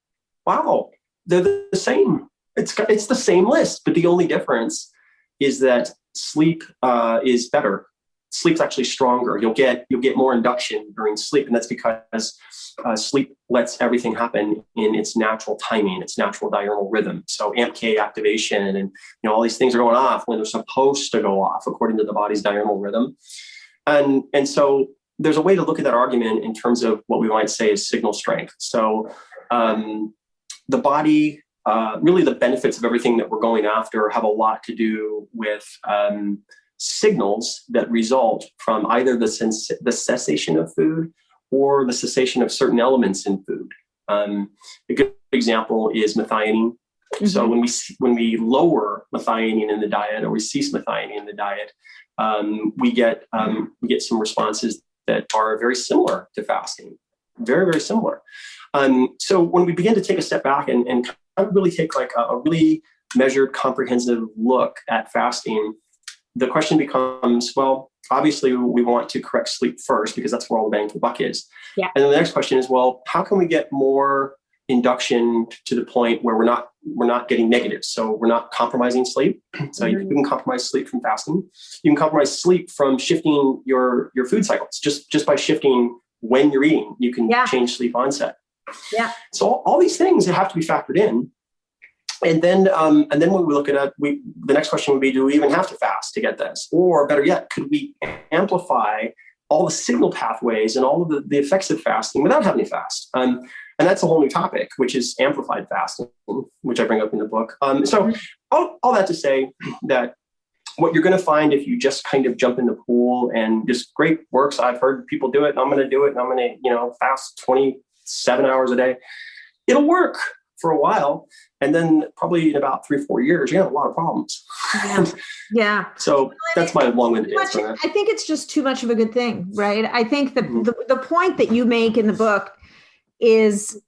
wow, they're the same. It's the same list, but the only difference is that sleep is better. Sleep's actually stronger. You'll get more induction during sleep, and that's because sleep lets everything happen in its natural timing, its natural diurnal rhythm. So AMPK activation and all these things are going off when they're supposed to go off according to the body's diurnal rhythm. And so there's a way to look at that argument in terms of what we might say is signal strength. So the body, really the benefits of everything that we're going after have a lot to do with signals that result from either the cessation of food or the cessation of certain elements in food. A good example is methionine. Mm-hmm. So when we lower methionine in the diet, or we cease methionine in the diet, we get some responses that are very similar to fasting, very, very similar. So when we begin to take a step back and kind of really take like a really measured, comprehensive look at fasting, the question becomes, well, obviously we want to correct sleep first because that's where all the bang for the buck is. Yeah. And then the next question is, well, how can we get more induction to the point where we're not getting negatives? So we're not compromising sleep. So you can compromise sleep from fasting. You can compromise sleep from shifting your food cycles. Just by shifting when you're eating, you can change sleep onset. Yeah. So all these things have to be factored in. And then when we look at it, the next question would be, do we even have to fast to get this? Or better yet, could we amplify all the signal pathways and all of the effects of fasting without having to fast? And that's a whole new topic, which is amplified fasting, which I bring up in the book. So all that to say that what you're going to find if you just kind of jump in the pool and just great works, I've heard people do it, and I'm going to do it, and I'm going to fast 27 hours a day. It'll work for a while. And then probably in about 3-4 years, you have a lot of problems. Yeah. So that's my long-winded answer. I think it's just too much of a good thing, right? I think the point that you make in the book is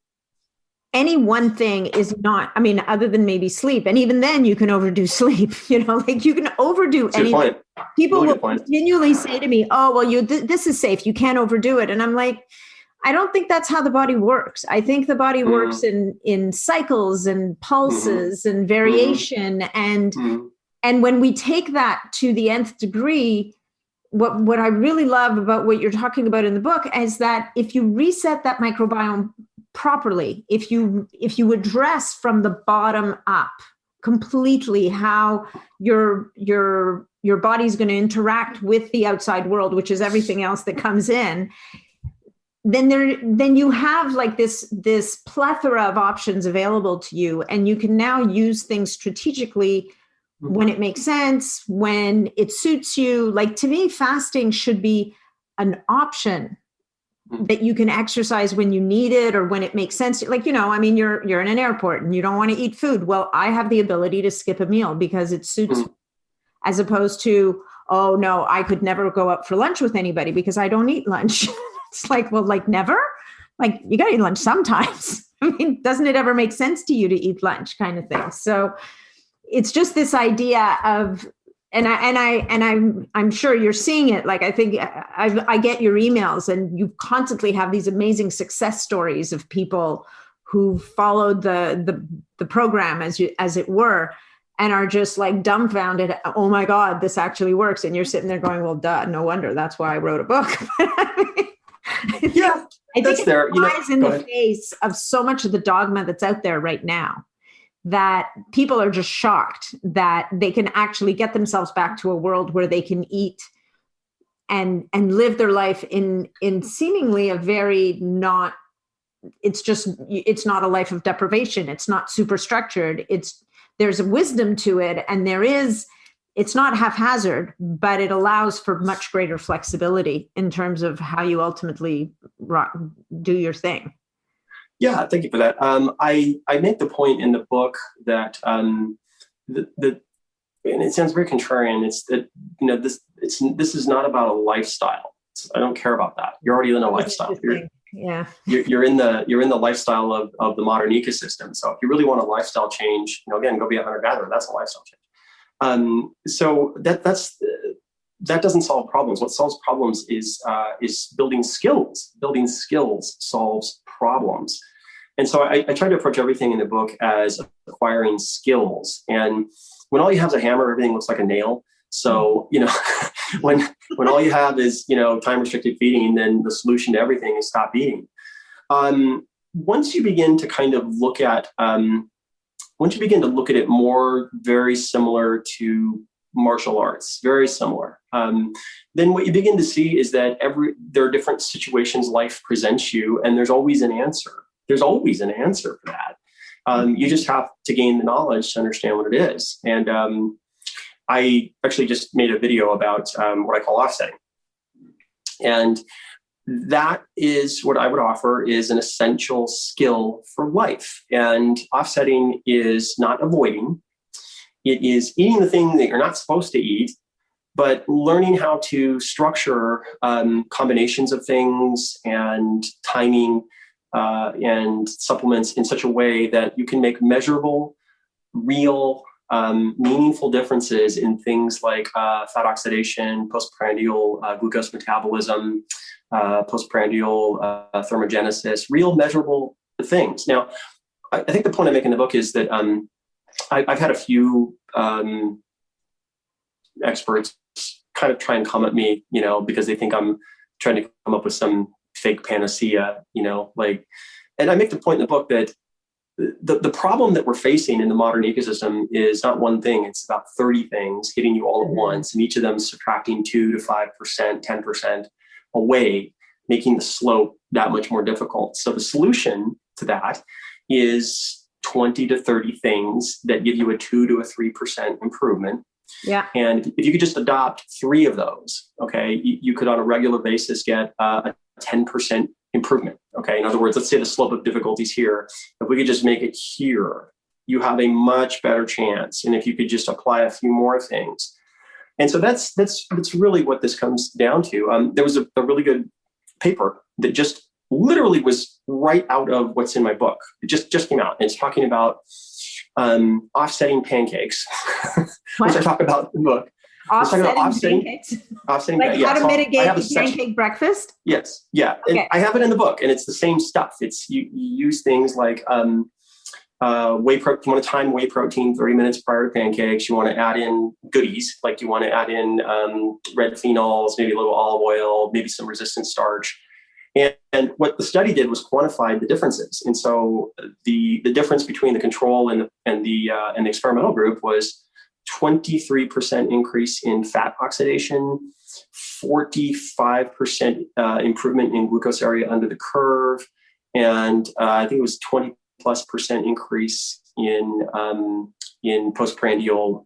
any one thing is not, other than maybe sleep. And even then you can overdo sleep, like you can overdo anything. People will continually say to me, oh, well, this is safe. You can't overdo it. And I'm like, I don't think that's how the body works. I think the body works in cycles and pulses and variation. And when we take that to the nth degree, what I really love about what you're talking about in the book is that if you reset that microbiome properly, if you address from the bottom up completely how your body's going to interact with the outside world, which is everything else that comes in, then you have like this plethora of options available to you, and you can now use things strategically when it makes sense, when it suits you. Like, to me, fasting should be an option that you can exercise when you need it or when it makes sense. Like, you're in an airport and you don't want to eat food. Well, I have the ability to skip a meal because it suits me, as opposed to, oh no, I could never go out for lunch with anybody because I don't eat lunch. It's like, well, like never? Like you got to eat lunch sometimes. I mean, doesn't it ever make sense to you to eat lunch kind of thing? So it's just this idea of, I'm sure you're seeing it. Like, I think I get your emails and you constantly have these amazing success stories of people who followed the program as it were, and are just like dumbfounded. Oh my God, this actually works. And you're sitting there going, well, duh, no wonder. That's why I wrote a book. Yeah, I think that's there. It flies in the face of so much of the dogma that's out there right now, that people are just shocked that they can actually get themselves back to a world where they can eat and live their life in seemingly a very not, it's not a life of deprivation. It's not super structured. There's a wisdom to it. And it's not haphazard, but it allows for much greater flexibility in terms of how you ultimately do your thing. Yeah, thank you for that. I make the point in the book that and it sounds very contrarian. It's that this is not about a lifestyle. I don't care about that. You're already in a lifestyle. You're in the lifestyle of the modern ecosystem. So if you really want a lifestyle change, again, go be a hunter-gatherer. That's a lifestyle change. So that doesn't solve problems. What solves problems is building skills. Building skills solves problems. And so I try to approach everything in the book as acquiring skills. And when all you have is a hammer, everything looks like a nail. So, when all you have is, time restricted feeding, then the solution to everything is stop eating. Once you begin to kind of look at it more very similar to martial arts, very similar, then what you begin to see is that there are different situations life presents you, and there's always an answer. There's always an answer for that. You just have to gain the knowledge to understand what it is. And I actually just made a video about what I call offsetting. And that is what I would offer is an essential skill for life. And offsetting is not avoiding. It is eating the thing that you're not supposed to eat, but learning how to structure combinations of things and timing and supplements in such a way that you can make measurable, real, meaningful differences in things like fat oxidation, postprandial glucose metabolism, postprandial thermogenesis, real measurable things. Now, I think the point I make in the book is that I've had a few experts kind of try and come at me, because they think I'm trying to come up with some fake panacea, and I make the point in the book that the problem that we're facing in the modern ecosystem is not one thing. It's about 30 things hitting you all at once, and each of them subtracting 2 to 5%, 10% away, making the slope that much more difficult. So the solution to that is 20 to 30 things that give you a 2 to a 3% improvement. Yeah. And if you could just adopt 3 of those, okay, you could on a regular basis get a 10% improvement. Okay. In other words, let's say the slope of difficulty is here. If we could just make it here, you have a much better chance. And if you could just apply a few more things. And so that's really what this comes down to. There was a really good paper that just literally was right out of what's in my book. It just came out. And it's talking about offsetting pancakes, which I talk about in the book. Offsetting pancakes? Offsetting like how to mitigate the pancake breakfast? Yes. Yeah. Okay. And I have it in the book, and it's the same stuff. It's you use things like whey protein. You want to time whey protein 30 minutes prior to pancakes. You want to add in goodies, like you want to add in red phenols, maybe a little olive oil, maybe some resistant starch. And what the study did was quantify the differences. And so the difference between the control and the experimental group was 23% increase in fat oxidation, 45% improvement in glucose area under the curve, and I think it was 20+% increase in postprandial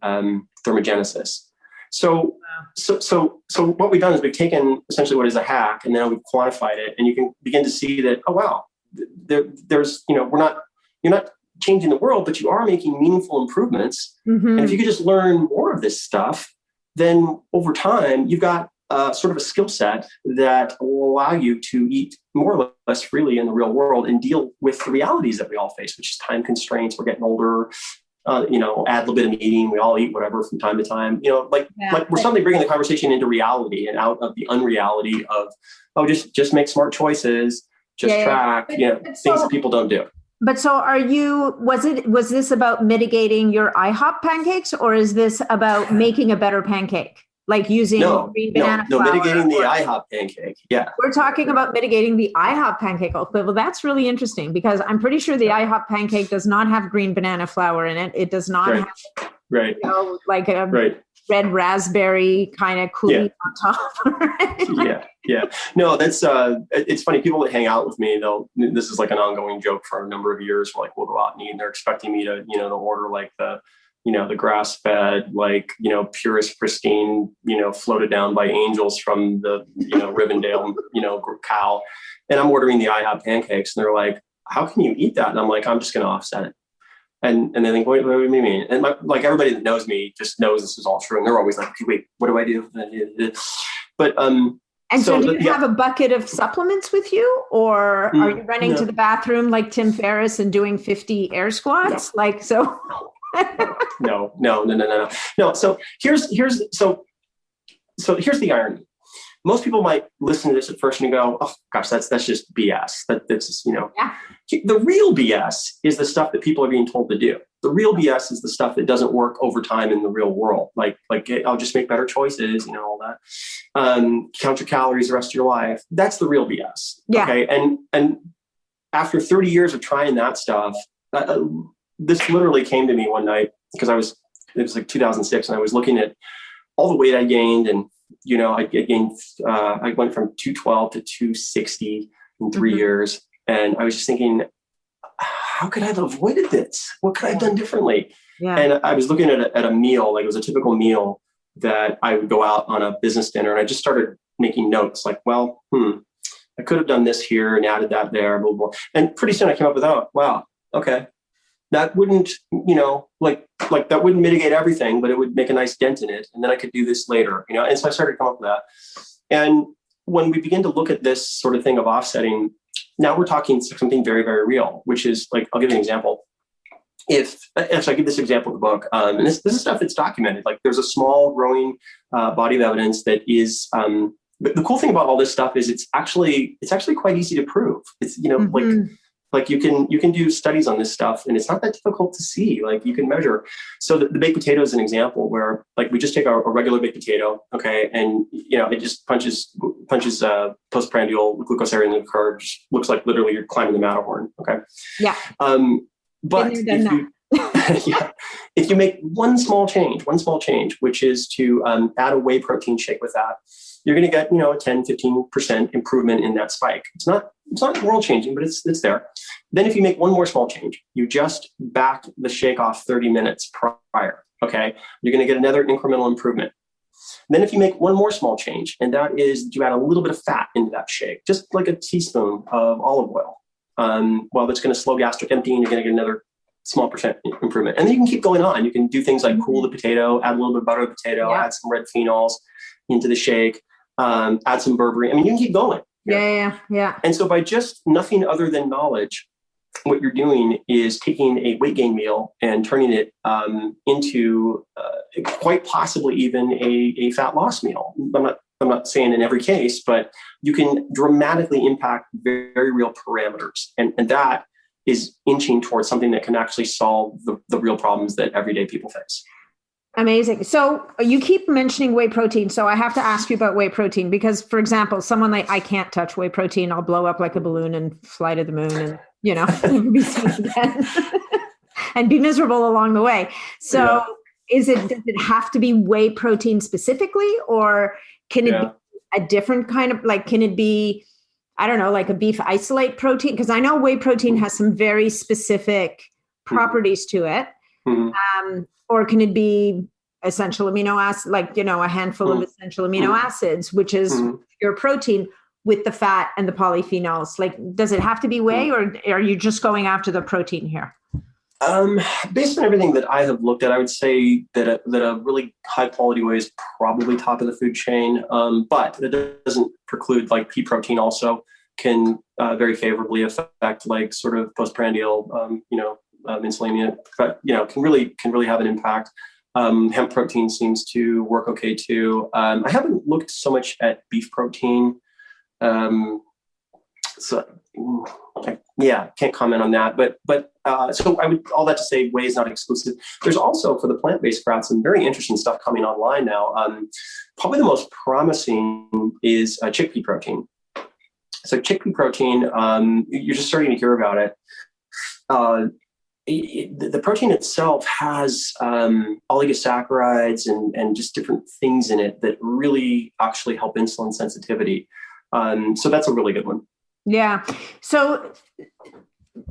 thermogenesis. So what we've done is we've taken essentially what is a hack, and now we've quantified it, and you can begin to see that, oh wow, there's you're not changing the world, but you are making meaningful improvements. Mm-hmm. And if you could just learn more of this stuff, then over time, you've got sort of a skill set that will allow you to eat more or less freely in the real world and deal with the realities that we all face, which is time constraints. We're getting older, ad libitum eating. We all eat whatever from time to time, like we're suddenly bringing the conversation into reality and out of the unreality of, just make smart choices, track, things that people don't do. But so was this about mitigating your IHOP pancakes, or is this about making a better pancake? Like using green banana flour? No, mitigating the IHOP pancake. Yeah. We're talking about mitigating the IHOP pancake. Well, that's really interesting because I'm pretty sure the IHOP pancake does not have green banana flour in it. It does not have like a red raspberry kind of coulis on top. Yeah. No, that's it's funny. People that hang out with me, this is like an ongoing joke for a number of years. We'll go out and eat, and they're expecting me to, to order like the grass-fed, like, purest, pristine, floated down by angels from the, Rivendell, cow. And I'm ordering the IHOP pancakes, and they're like, how can you eat that? And I'm like, I'm just going to offset it. And they think, what do you mean? And everybody that knows me just knows this is all true. And they're always like, okay, wait, what do I do? But, and so do you have a bucket of supplements with you, or are you running to the bathroom like Tim Ferriss and doing 50 air squats? No. So here's the irony. Most people might listen to this at first and go, oh gosh, that's just BS. That's just, The real BS is the stuff that people are being told to do. The real BS is the stuff that doesn't work over time in the real world. Like I'll just make better choices, all that. Count your calories the rest of your life. That's the real BS. Yeah. Okay. And after 30 years of trying that stuff, this literally came to me one night because it was like 2006, and I was looking at all the weight I gained, and I went from 212 to 260 in 3 years, and I was just thinking, how could I have avoided this? What could I have done differently? Yeah. And I was looking at a meal, like it was a typical meal that I would go out on a business dinner, and I just started making notes, like, well, I could have done this here and added that there, blah, blah. And pretty soon I came up with, wow, okay. That wouldn't, that wouldn't mitigate everything, but it would make a nice dent in it. And then I could do this later, And so I started to come up with that. And when we begin to look at this sort of thing of offsetting, now we're talking something very, very real, which is like, I'll give you an example. If I give this example in the book, and this is stuff that's documented, like there's a small growing body of evidence that is, but the cool thing about all this stuff is it's actually quite easy to prove. It's, like you can do studies on this stuff, and it's not that difficult to see. Like you can measure. So the baked potato is an example where, like, we just take a regular baked potato, okay, and it just punches postprandial glucosamine in the curve. Looks like literally you're climbing the Matterhorn, okay. Yeah. But if you make one small change, which is to add a whey protein shake with that, you're going to get, a 10-15% improvement in that spike. It's not world changing, but it's there. Then if you make one more small change, you just back the shake off 30 minutes prior. Okay. You're going to get another incremental improvement. Then if you make one more small change, and that is you add a little bit of fat into that shake, just like a teaspoon of olive oil. That's going to slow gastric emptying. You're going to get another small percent improvement. And then you can keep going on. You can do things like cool the potato, add a little bit of butter to the potato, add some red phenols into the shake, add some berberine. I mean, you can keep going. Yeah. And so by just nothing other than knowledge, what you're doing is taking a weight gain meal and turning it into quite possibly even a fat loss meal. I'm not saying in every case, but you can dramatically impact very, very real parameters. And that is inching towards something that can actually solve the real problems that everyday people face. Amazing. So you keep mentioning whey protein. So I have to ask you about whey protein because, for example, someone like, I can't touch whey protein. I'll blow up like a balloon and fly to the moon and, never be seen again and be miserable along the way. So does it have to be whey protein specifically, or can it be a different kind of, like, can it be, I don't know, like a beef isolate protein? Because I know whey protein has some very specific properties to it. Mm-hmm. Or can it be essential amino acid, like, a handful of essential amino acids, which is your protein with the fat and the polyphenols? Like, does it have to be whey, or are you just going after the protein here? Based on everything that I have looked at, I would say that a really high quality whey is probably top of the food chain. But that doesn't preclude, like, pea protein also can very favorably affect, like, sort of postprandial, insulinemia, but, can really have an impact. Hemp protein seems to work okay too. I haven't looked so much at beef protein. So can't comment on that. But so I would, all that to say, whey is not exclusive. There's also, for the plant-based crowd, some very interesting stuff coming online now. Probably the most promising is chickpea protein. So chickpea protein, you're just starting to hear about it. The protein itself has oligosaccharides and just different things in it that really actually help insulin sensitivity. So that's a really good one. Yeah. So,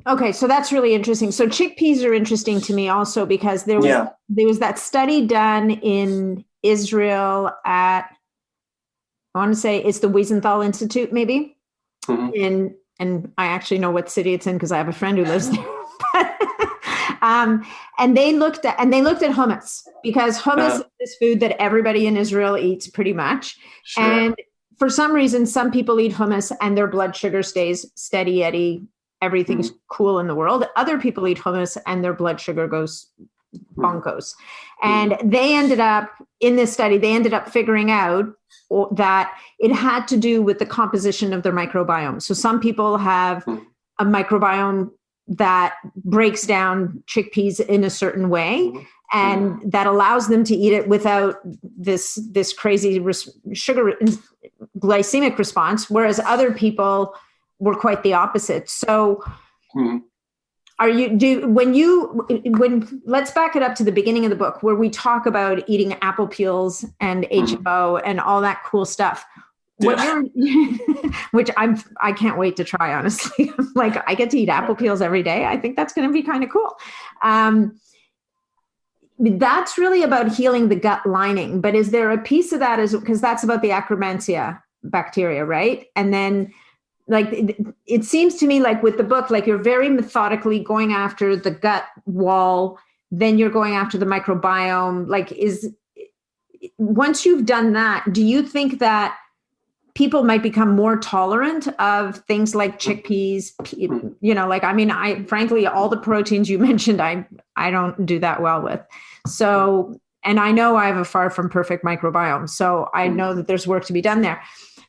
okay. So that's really interesting. So chickpeas are interesting to me also because there was that study done in Israel at, I want to say it's the Wiesenthal Institute, maybe. Mm-hmm. And I actually know what city it's in because I have a friend who lives there. And they looked at hummus, because hummus is this food that everybody in Israel eats pretty much. Sure. And for some reason, some people eat hummus and their blood sugar stays steady Eddie. Everything's cool in the world. Other people eat hummus and their blood sugar goes bonkos. And they ended up, in this study, figuring out that it had to do with the composition of their microbiome. So some people have a microbiome that breaks down chickpeas in a certain way, and that allows them to eat it without this crazy sugar glycemic response, whereas other people were quite the opposite. So let's back it up to the beginning of the book where we talk about eating apple peels and HMO and all that cool stuff. Which I can't wait to try, honestly. Like, I get to eat apple peels every day. I think that's going to be kind of cool. That's really about healing the gut lining. But is there a piece of that because that's about the Akkermansia bacteria, right? And then, like, it seems to me like with the book, like, you're very methodically going after the gut wall, then you're going after the microbiome. Like, once you've done that, do you think that people might become more tolerant of things like chickpeas? Frankly, all the proteins you mentioned, I don't do that well with. So, and I know I have a far from perfect microbiome, so I know that there's work to be done there.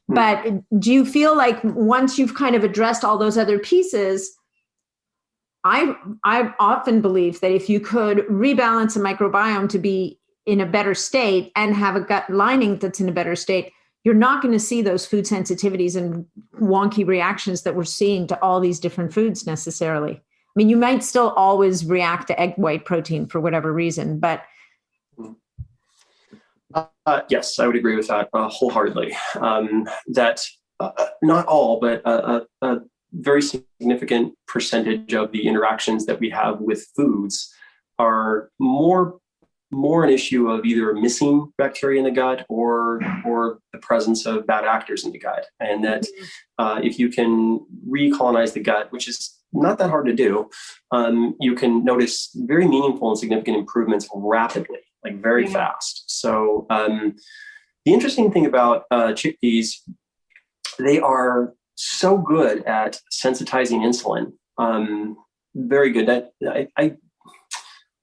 But do you feel like once you've kind of addressed all those other pieces, I've often believed that if you could rebalance a microbiome to be in a better state and have a gut lining that's in a better state, you're not going to see those food sensitivities and wonky reactions that we're seeing to all these different foods necessarily. I mean, you might still always react to egg white protein for whatever reason, but. Yes, I would agree with that wholeheartedly. That not all, but a very significant percentage of the interactions that we have with foods are more an issue of either missing bacteria in the gut or the presence of bad actors in the gut. And that if you can recolonize the gut, which is not that hard to do, you can notice very meaningful and significant improvements rapidly, like very fast. So the interesting thing about chickpeas, they are so good at sensitizing insulin. Very good. I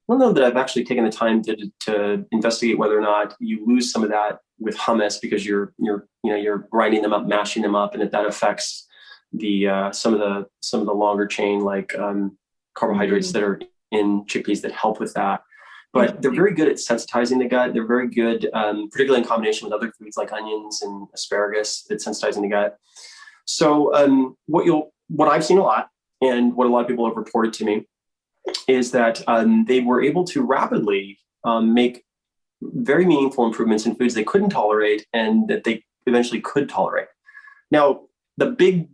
don't know that I've actually taken the time to investigate whether or not you lose some of that with hummus because you're grinding them up, mashing them up, and that affects the some of the longer chain like carbohydrates that are in chickpeas that help with that. But they're very good at sensitizing the gut. They're very good, particularly in combination with other foods like onions and asparagus, at sensitizing the gut. So what I've seen a lot, and what a lot of people have reported to me, is that they were able to rapidly make very meaningful improvements in foods they couldn't tolerate and that they eventually could tolerate. Now, the big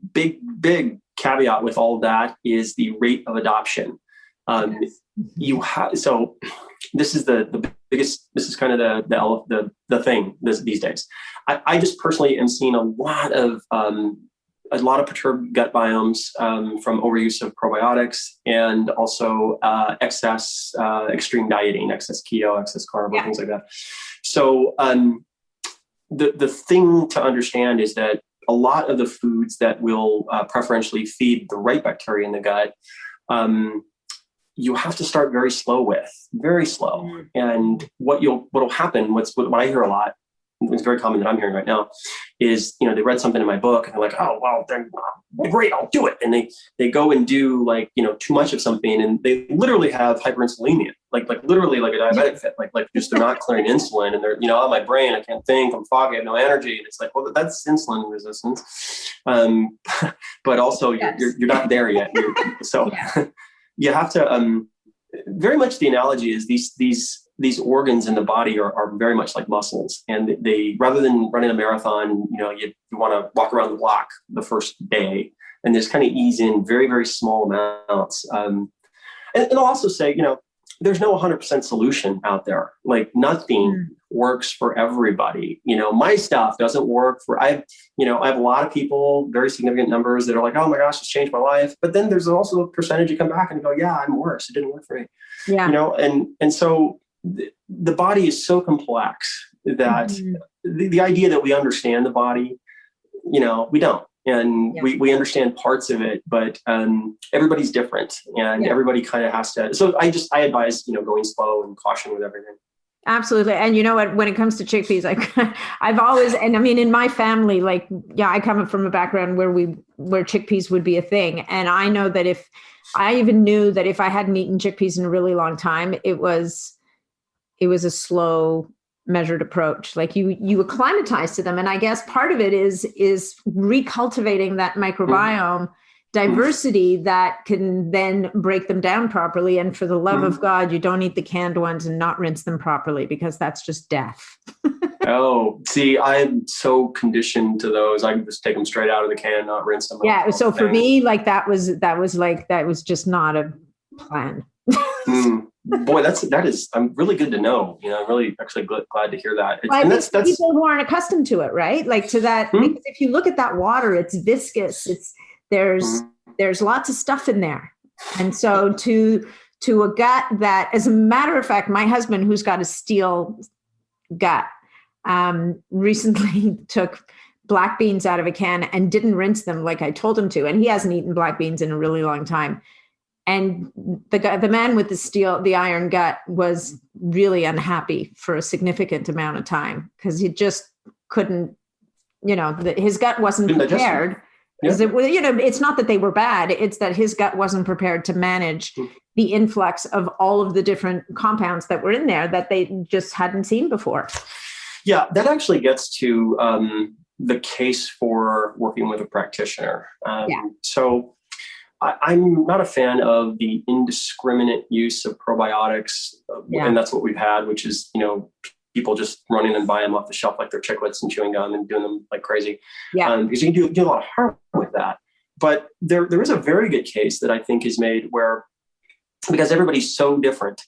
caveat with all of that is the rate of adoption. So this is the biggest, this is kind of the thing these days. I just personally am seeing a lot of a lot of perturbed gut biomes from overuse of probiotics, and also excess extreme dieting, excess keto, excess carb, things like that. So the thing to understand is that a lot of the foods that will preferentially feed the right bacteria in the gut, you have to start very slow with, very slow. And what'll happen, what I hear a lot, it's very common that I'm hearing right now, is, they read something in my book and they're like, oh, well, then great, I'll do it. And they go and do too much of something, and they literally have hyperinsulinemia, like literally like a diabetic fit, like just they're not clearing insulin, and they're, oh, my brain, I can't think, I'm foggy, I have no energy. And it's like, well, that's insulin resistance. But also you're not there yet. You have to, very much the analogy is these organs in the body are very much like muscles, and they, rather than running a marathon, you want to walk around the block the first day and just kind of ease in very, very small amounts. And I'll also say, there's no 100% solution out there. Like nothing works for everybody. My stuff doesn't work for, I have a lot of people, very significant numbers that are like, oh my gosh, it's changed my life. But then there's also a percentage you come back and go, yeah, I'm worse. It didn't work for me. Yeah. And so the body is so complex that the idea that we understand the body, we don't. And we understand parts of it, but everybody's different, and everybody kind of has to. So I advise, going slow and caution with everything. Absolutely. And you know what, when it comes to chickpeas, I've always, and I mean, in my family, I come from a background where chickpeas would be a thing. And I know that if I hadn't eaten chickpeas in a really long time, it was a slow, measured approach. Like you acclimatize to them. And I guess part of it is recultivating that microbiome diversity that can then break them down properly. And for the love of God, you don't eat the canned ones and not rinse them properly, because that's just death. Oh, see, I'm so conditioned to those. I can just take them straight out of the can, not rinse them. Yeah. So for me, that was just not a plan. Boy, that is, I'm really good to know. I'm really actually glad to hear that. Well, and that's people who aren't accustomed to it, right? Like to that, because if you look at that water, it's viscous. There's lots of stuff in there. And so to a gut that, as a matter of fact, my husband, who's got a steel gut, recently took black beans out of a can and didn't rinse them like I told him to. And he hasn't eaten black beans in a really long time. And the man with the iron gut was really unhappy for a significant amount of time, because he just couldn't, his gut wasn't prepared. It's not that they were bad. It's that his gut wasn't prepared to manage the influx of all of the different compounds that were in there that they just hadn't seen before. Yeah, that actually gets to the case for working with a practitioner. So I'm not a fan of the indiscriminate use of probiotics, and that's what we've had, which is, people just running and buying them off the shelf like they're chiclets and chewing gum and doing them like crazy. Because you can do a lot of harm with that. But there is a very good case that I think is made where, because everybody's so different,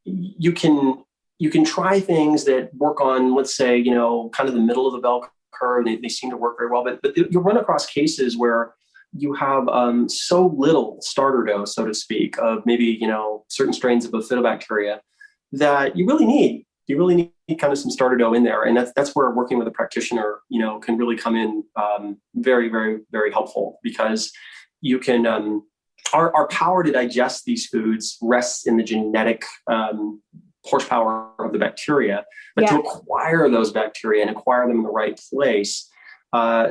you can try things that work on, let's say, kind of the middle of the bell curve. They seem to work very well, but you'll run across cases where you have so little starter dose, so to speak, of maybe, certain strains of bifidobacteria that you really need kind of some starter dough in there. And that's where working with a practitioner, can really come in very, very, very helpful, because you can, our power to digest these foods rests in the genetic horsepower of the bacteria, but to acquire those bacteria and acquire them in the right place,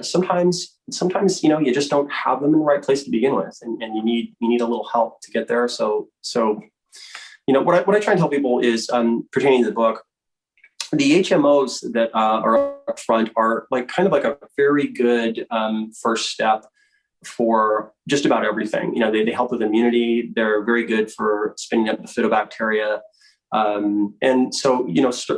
sometimes, you just don't have them in the right place to begin with, and you need a little help to get there. So, what I try and tell people is, pertaining to the book, the HMOs that are up front are kind of like a very good first step for just about everything. They help with immunity. They're very good for spinning up bifidobacteria. And so,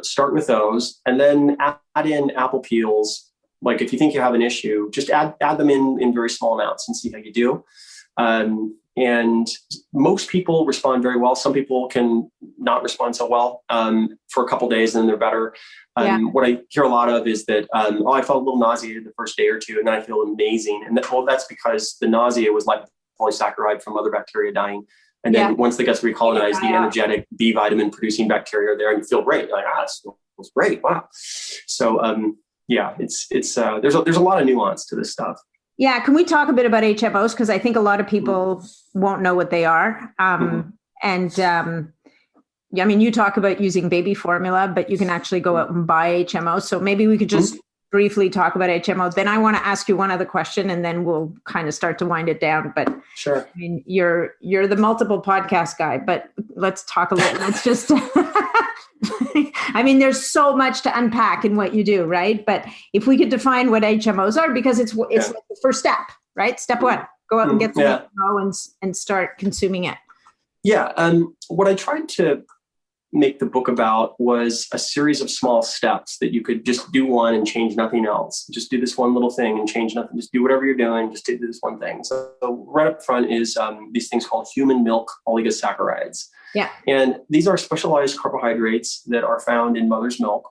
start with those, and then add in apple peels. Like if you think you have an issue, just add them in very small amounts and see how you do. And most people respond very well. Some people can not respond so well for a couple of days, and then they're better. What I hear a lot of is that, I felt a little nauseated the first day or two, and then I feel amazing. And that's because the nausea was like polysaccharide from other bacteria dying. And then once the gut's recolonized, the energetic B vitamin producing bacteria are there, and you feel great. You're like, this feels great. Wow. So, there's a lot of nuance to this stuff. Yeah. Can we talk a bit about HMOs? Because I think a lot of people won't know what they are. You talk about using baby formula, but you can actually go out and buy HMOs. So maybe we could just briefly talk about HMOs. Then I want to ask you one other question, and then we'll kind of start to wind it down. But sure. I mean, you're the multiple podcast guy, but let's talk a little. Let's just. I mean, there's so much to unpack in what you do, right? But if we could define what HMOs are, because it's like the first step, right? Step one, go out and get the HMO and start consuming it. Yeah. What I tried to make the book about was a series of small steps that you could just do one and change nothing else. Just do this one little thing and change nothing. Just do whatever you're doing. Just do this one thing. So right up front is these things called human milk oligosaccharides. Yeah. And these are specialized carbohydrates that are found in mother's milk.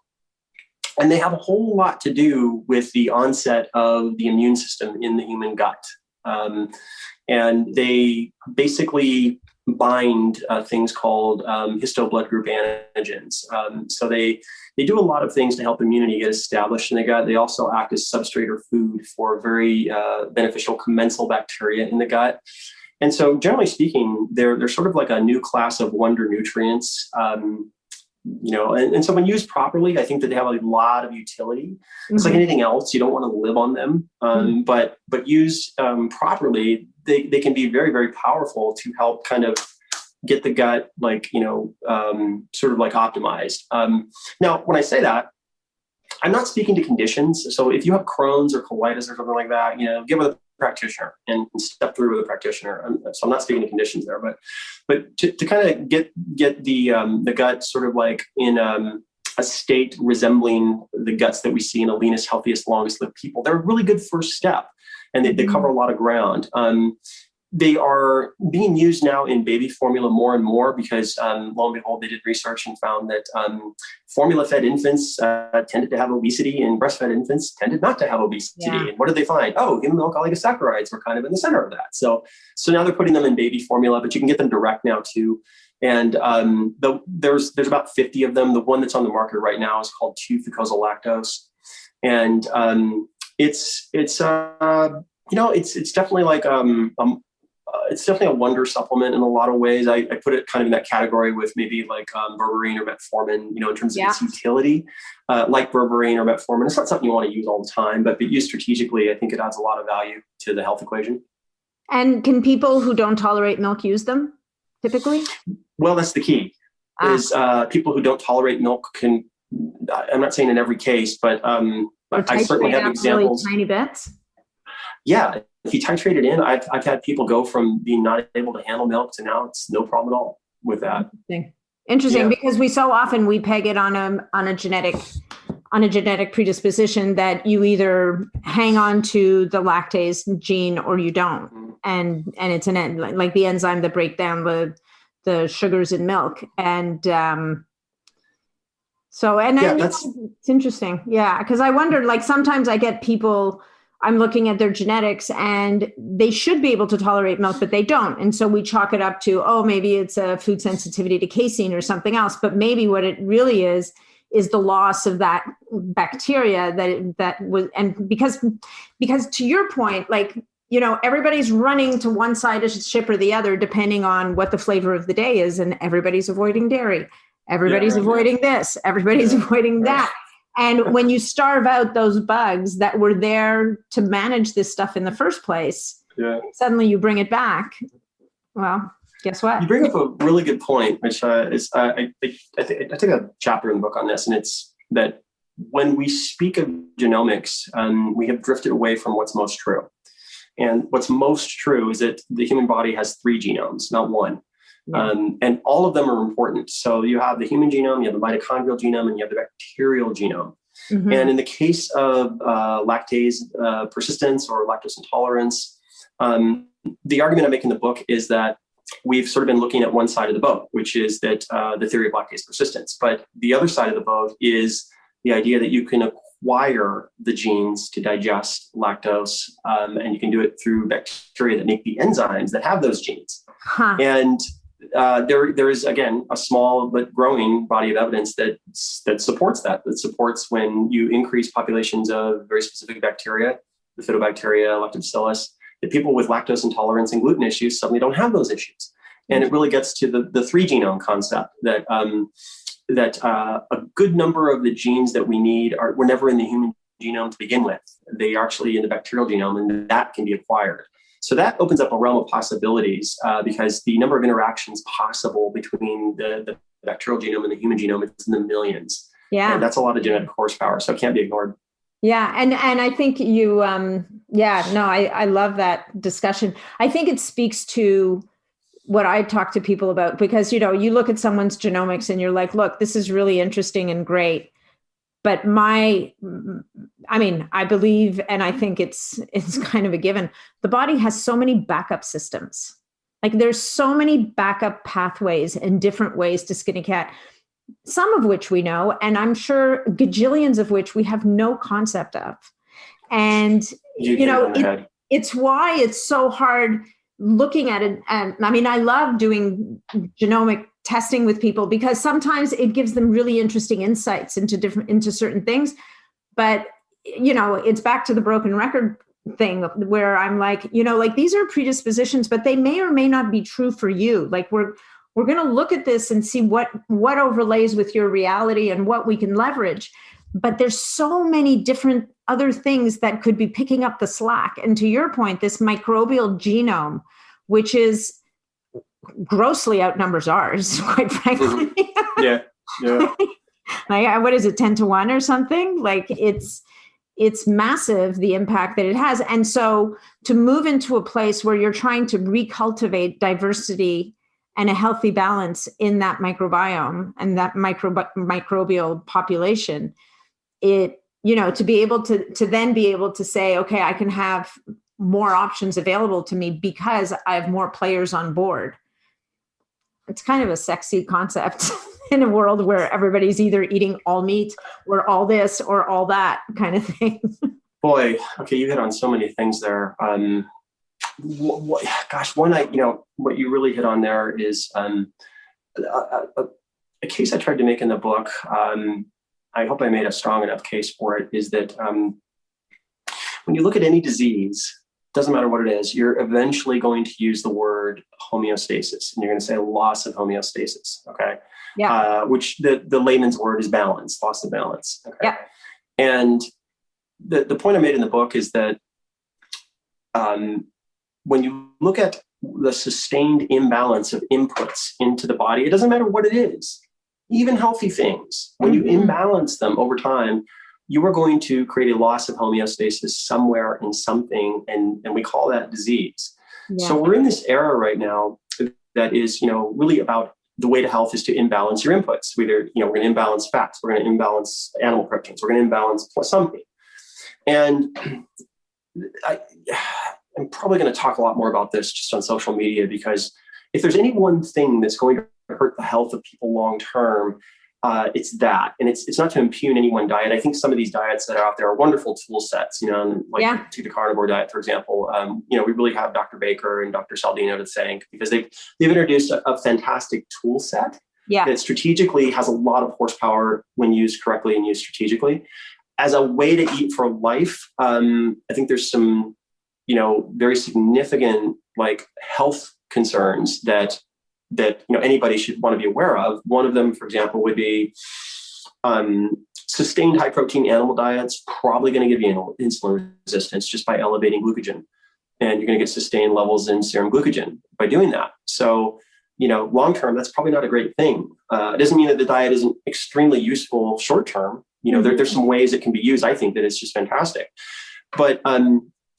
And they have a whole lot to do with the onset of the immune system in the human gut. And they basically bind things called histo blood group antigens. So they do a lot of things to help immunity get established in the gut. They also act as substrate or food for very beneficial commensal bacteria in the gut. And so generally speaking, they're sort of like a new class of wonder nutrients. And so when used properly, I think that they have a lot of utility. It's like anything else, you don't want to live on them. But used properly, they can be very, very powerful to help kind of get the gut sort of like optimized. Now, when I say that, I'm not speaking to conditions. So if you have Crohn's or colitis or something like that, get with a practitioner and step through with a practitioner. So I'm not speaking to conditions there, but to kind of get the gut sort of like in a state resembling the guts that we see in the leanest, healthiest, longest lived people, they're a really good first step, and they cover a lot of ground. They are being used now in baby formula more and more because, lo and behold, they did research and found that formula-fed infants tended to have obesity, and breastfed infants tended not to have obesity. Yeah. And what did they find? Human milk oligosaccharides were kind of in the center of that. So now they're putting them in baby formula, but you can get them direct now too. And there's about 50 of them. The one that's on the market right now is called 2-fucosal lactose, and it's definitely like it's definitely a wonder supplement in a lot of ways. I put it kind of in that category with maybe like berberine or metformin, in terms of its utility. Like berberine or metformin, it's not something you want to use all the time, but used strategically, I think it adds a lot of value to the health equation. And can people who don't tolerate milk use them typically? Well, that's the key. Is people who don't tolerate milk can, I'm not saying in every case, but I certainly have examples. Really tiny bits? Yeah. If you titrate it in, I've had people go from being not able to handle milk to now it's no problem at all with that. Interesting, because we so often we peg it on a genetic predisposition that you either hang on to the lactase gene or you don't, and it's like the enzyme that break down the sugars in milk, and it's interesting, because I wonder, like sometimes I get people. I'm looking at their genetics and they should be able to tolerate milk, but they don't. And so we chalk it up to, maybe it's a food sensitivity to casein or something else. But maybe what it really is the loss of that bacteria that was, and because to your point, like, everybody's running to one side of the ship or the other, depending on what the flavor of the day is. And everybody's avoiding dairy. Everybody's avoiding this. Everybody's avoiding that. And when you starve out those bugs that were there to manage this stuff in the first place, suddenly you bring it back. Well, guess what? You bring up a really good point, which is I take a chapter in the book on this, and it's that when we speak of genomics, we have drifted away from what's most true. And what's most true is that the human body has 3 genomes, not one. And all of them are important. So you have the human genome, you have the mitochondrial genome, and you have the bacterial genome. Mm-hmm. And in the case of lactase persistence or lactose intolerance, the argument I make in the book is that we've sort of been looking at one side of the boat, which is that the theory of lactase persistence. But the other side of the boat is the idea that you can acquire the genes to digest lactose, and you can do it through bacteria that make the enzymes that have those genes. Huh. And there is, again, a small but growing body of evidence that supports that supports when you increase populations of very specific bacteria, the Phytobacteria, Lactobacillus, that people with lactose intolerance and gluten issues suddenly don't have those issues. And it really gets to the three genome concept that a good number of the genes that we need were never in the human genome to begin with. They are actually in the bacterial genome, and that can be acquired. So that opens up a realm of possibilities because the number of interactions possible between the bacterial genome and the human genome is in the millions. Yeah. And that's a lot of genetic horsepower, so it can't be ignored. Yeah. And I think you, I love that discussion. I think it speaks to what I talk to people about, because, you look at someone's genomics and you're like, look, this is really interesting and great. But I believe, and I think it's kind of a given, the body has so many backup systems. Like there's so many backup pathways and different ways to skin a cat, some of which we know, and I'm sure gajillions of which we have no concept of. And, it's why it's so hard looking at it. And I love doing genomic testing with people because sometimes it gives them really interesting insights into certain things. But, it's back to the broken record thing where I'm like, these are predispositions, but they may or may not be true for you. Like we're going to look at this and see what overlays with your reality and what we can leverage. But there's so many different other things that could be picking up the slack. And to your point, this microbial genome, which is grossly outnumbers ours, quite frankly. Yeah. Like, what is it, 10-1 or something? Like it's massive, the impact that it has. And so to move into a place where you're trying to recultivate diversity and a healthy balance in that microbiome and that microbial population, to be able to then be able to say, okay, I can have more options available to me because I have more players on board. It's kind of a sexy concept in a world where everybody's either eating all meat or all this or all that kind of thing. Boy, okay, you hit on so many things there. What you really hit on there is a case I tried to make in the book. I hope I made a strong enough case for it, is that when you look at any disease, doesn't matter what it is, you're eventually going to use the word homeostasis, and you're going to say loss of homeostasis. Okay. Yeah. Which the layman's word is balance, loss of balance. Okay. Yeah. And the point I made in the book is that when you look at the sustained imbalance of inputs into the body, it doesn't matter what it is, even healthy things, when you imbalance them over time, you are going to create a loss of homeostasis somewhere in something, and we call that disease. Yeah. So we're in this era right now that is, really about the way to health is to imbalance your inputs. We're going to imbalance fats, we're going to imbalance animal proteins, we're going to imbalance something. And I'm probably going to talk a lot more about this just on social media, because if there's any one thing that's going to hurt the health of people long term, it's that. And it's not to impugn any one diet. I think some of these diets that are out there are wonderful tool sets, like the carnivore diet, for example. We really have Dr. Baker and Dr. Saldino to thank, because they've introduced a fantastic tool set that strategically has a lot of horsepower when used correctly and used strategically. As a way to eat for life, I think there's some, very significant health concerns that anybody should want to be aware of. One of them, for example, would be sustained high protein animal diets, probably going to give you insulin resistance just by elevating glucagon. And you're going to get sustained levels in serum glucagon by doing that. So, long term, that's probably not a great thing. It doesn't mean that the diet isn't extremely useful short term. There's some ways it can be used. I think that it's just fantastic. But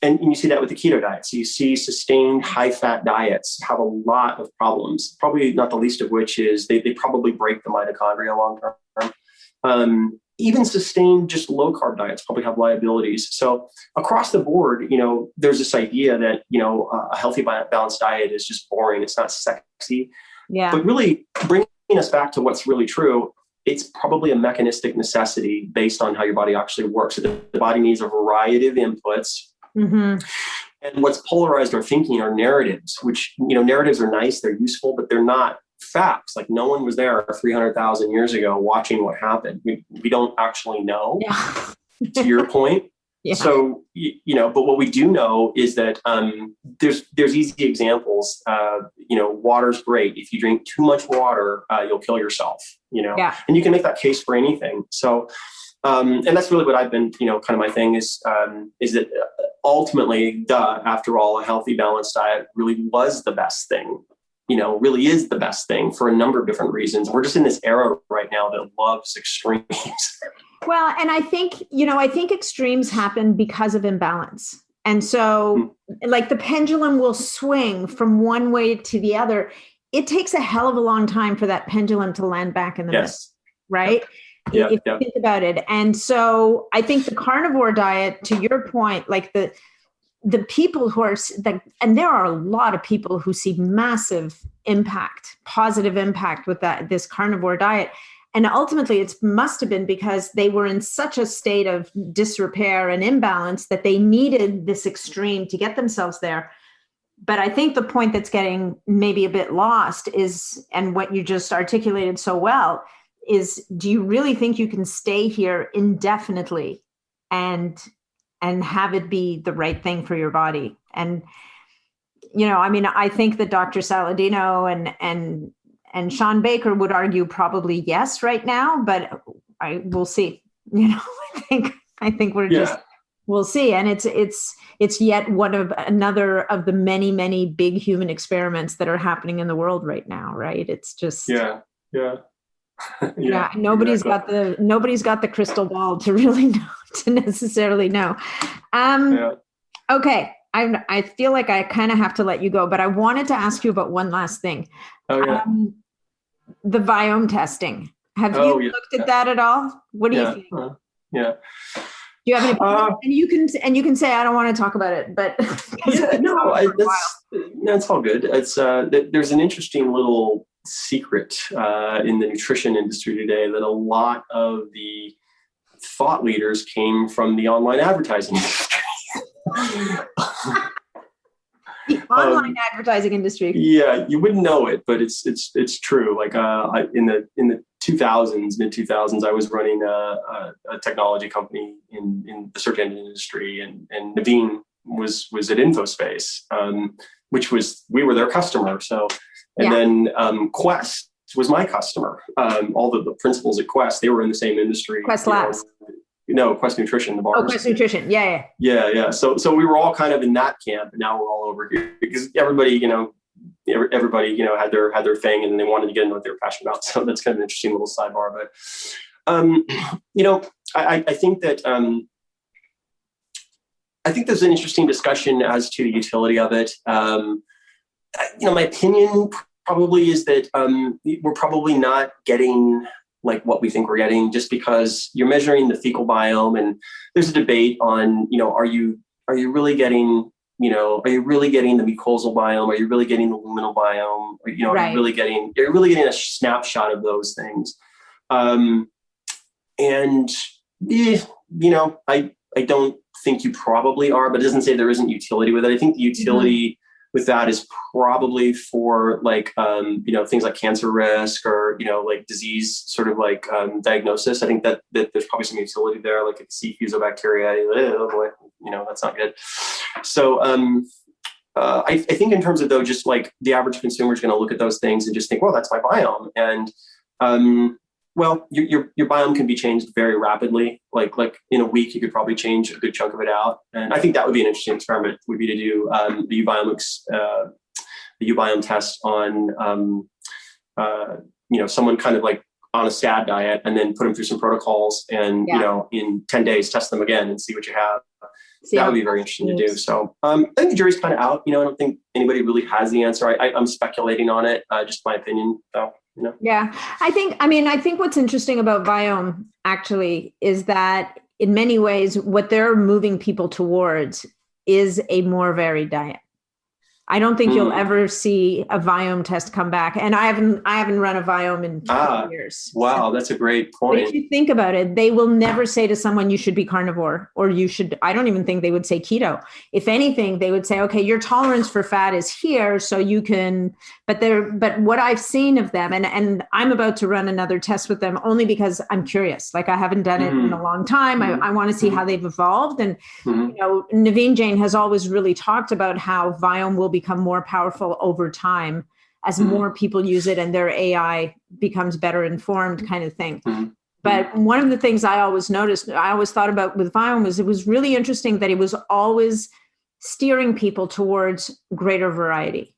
and you see that with the keto diet. So you see sustained high-fat diets have a lot of problems, probably not the least of which is they probably break the mitochondria long-term. even sustained just low carb diets probably have liabilities. So across the board, there's this idea that, a healthy balanced diet is just boring. It's not sexy. Yeah. But really bringing us back to what's really true, it's probably a mechanistic necessity based on how your body actually works. So the body needs a variety of inputs. Mm-hmm. And what's polarized our thinking are narratives, which, narratives are nice, they're useful, but they're not facts. Like no one was there 300,000 years ago watching what happened. We don't actually know, to your point. Yeah. So, but what we do know is that there's easy examples. Water's great. If you drink too much water, you'll kill yourself, and you can make that case for anything. So, and that's really what I've been, kind of my thing is that ultimately, after all, a healthy, balanced diet really was the best thing, really is the best thing for a number of different reasons. We're just in this era right now that loves extremes. Well, and I think extremes happen because of imbalance. And so like the pendulum will swing from one way to the other. It takes a hell of a long time for that pendulum to land back in the middle, right? If you think about it. And so I think the carnivore diet, to your point, like the people who are, and there are a lot of people who see massive impact, positive impact with this carnivore diet. And ultimately it must have been because they were in such a state of disrepair and imbalance that they needed this extreme to get themselves there. But I think the point that's getting maybe a bit lost is, and what you just articulated so well, is do you really think you can stay here indefinitely and have it be the right thing for your body? And, I think that Dr. Saladino and Sean Baker would argue probably yes right now, but we'll see. I think we're just, we'll see. And it's yet another of the many, many big human experiments that are happening in the world right now. Right. It's just, nobody's got the crystal ball to really know, to necessarily know. Okay. I feel like I kind of have to let you go, but I wanted to ask you about one last thing. The Viome testing. Have you looked at that at all? What do you think? Do you have any? And you can say I don't want to talk about it, but that's all good. It's there's an interesting little secret in the nutrition industry today that a lot of the thought leaders came from the online advertising industry. The online advertising industry. Yeah, you wouldn't know it, but it's true. Like in the mid 2000s, I was running a technology company in the search engine industry, and Naveen was at InfoSpace, we were their customer. So, and then Quest was my customer. All the principals at Quest, they were in the same industry. Quest Labs. No, Quest Nutrition, the bars. Oh, Quest Nutrition. Yeah. So we were all kind of in that camp, and now we're all over here because everybody had their thing, and they wanted to get into what they were passionate about. So that's kind of an interesting little sidebar. But I think that I think there's an interesting discussion as to the utility of it. My opinion probably is that we're probably not getting like what we think we're getting, just because you're measuring the fecal biome, and there's a debate on, are you really getting, are you really getting the mucosal biome? Are you really getting the luminal biome? Or, are you really getting a snapshot of those things? I don't think you probably are, but it doesn't say there isn't utility with it. I think the utility with that is probably for like, things like cancer risk or, like disease sort of like diagnosis. I think that there's probably some utility there, like C. fusobacteria, oh boy, that's not good. So I think in terms of though, just like the average consumer is going to look at those things and just think, well, that's my biome. And well, your biome can be changed very rapidly. Like in a week, you could probably change a good chunk of it out. And I think that would be an interesting experiment. Would be to do the ubiome test on someone kind of like on a SAD diet, and then put them through some protocols, and in 10 days test them again and see what you have. That would be very interesting to do. So I think the jury's kind of out. I don't think anybody really has the answer. I'm speculating on it, just my opinion, though. Yeah, I think what's interesting about Viome actually, is that in many ways, what they're moving people towards is a more varied diet. I don't think you'll ever see a Viome test come back. And I haven't run a Viome in 20 years. Wow, that's a great point. But if you think about it, they will never say to someone, you should be carnivore, or you should, I don't even think they would say keto. If anything, they would say, okay, your tolerance for fat is here, so you can, but what I've seen of them, and I'm about to run another test with them only because I'm curious. Like I haven't done it in a long time. I want to see how they've evolved. And, you know, Naveen Jain has always really talked about how Viome will become more powerful over time as more people use it and their AI becomes better informed, kind of thing. But one of the things I always noticed, I always thought about with Viome, was it was really interesting that it was always steering people towards greater variety.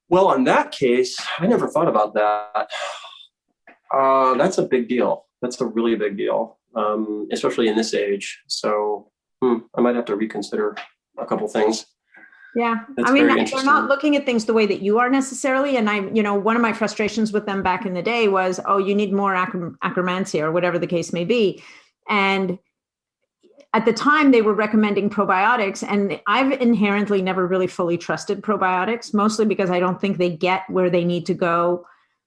Well, in that case, I never thought about that. That's a big deal. That's a really big deal, especially in this age. So I might have to reconsider a couple things. Yeah. That's I mean, they're not looking at things the way that you are necessarily. And you know, one of my frustrations with them back in the day was, oh, you need more Akkermansia or whatever the case may be. And at the time they were recommending probiotics, and I've inherently never really fully trusted probiotics, mostly because I don't think they get where they need to go.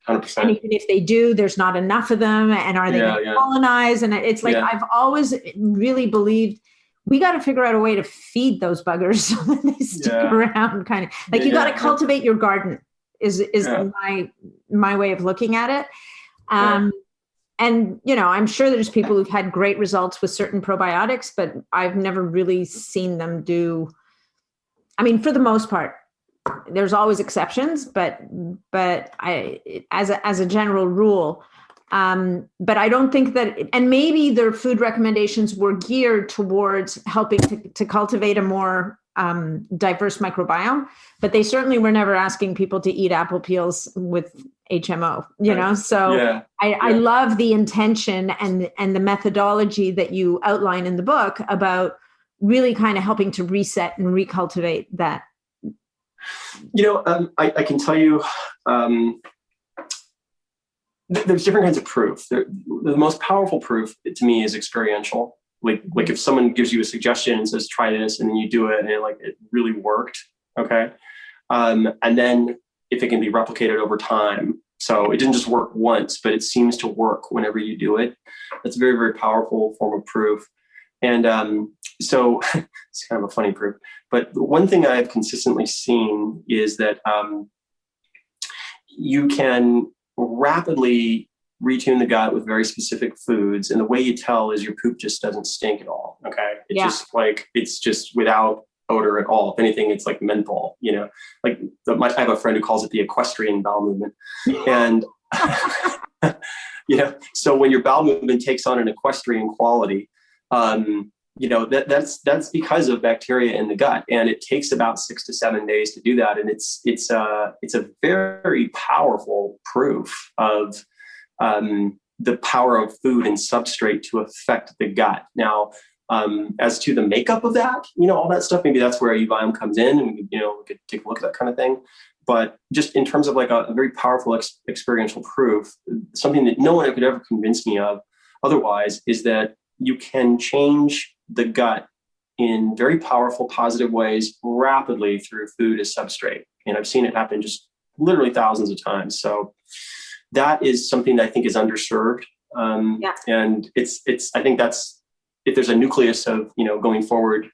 100%. And even if they do, there's not enough of them. And are they going to colonize? And it's like, I've always really believed we got to figure out a way to feed those buggers so that they stick around, kind of like you got to cultivate your garden is my way of looking at it. And, you know, I'm sure there's people who've had great results with certain probiotics, but I've never really seen them do. I mean, for the most part, there's always exceptions, but as a general rule, but I don't think that, and maybe their food recommendations were geared towards helping to cultivate a more diverse microbiome, but they certainly were never asking people to eat apple peels with HMO, you know? So I love the intention and the methodology that you outline in the book about really kind of helping to reset and recultivate that. You know, I can tell you, there's different kinds of proof. The most powerful proof to me is experiential. Like if someone gives you a suggestion and says, try this, and then you do it and it really worked. Okay. And then if it can be replicated over time. So it didn't just work once, but it seems to work whenever you do it. That's a very, very powerful form of proof. And so it's kind of a funny proof. But one thing I've consistently seen is that you can rapidly retune the gut with very specific foods. And the way you tell is your poop just doesn't stink at all. Okay. It's just without odor at all. If anything, it's like menthol, you know, like I have a friend who calls it the equestrian bowel movement. And, you know, so when your bowel movement takes on an equestrian quality, you know, that's because of bacteria in the gut, and it takes about 6 to 7 days to do that. And it's a very powerful proof of the power of food and substrate to affect the gut. Now, as to the makeup of that, you know, all that stuff, maybe that's where Viome comes in, and we could take a look at that kind of thing. But just in terms of like a very powerful experiential proof, something that no one could ever convince me of otherwise is that you can change the gut in very powerful, positive ways rapidly through food as substrate. And I've seen it happen just literally thousands of times. So that is something that I think is underserved. And I think that's, if there's a nucleus of, you know, going forward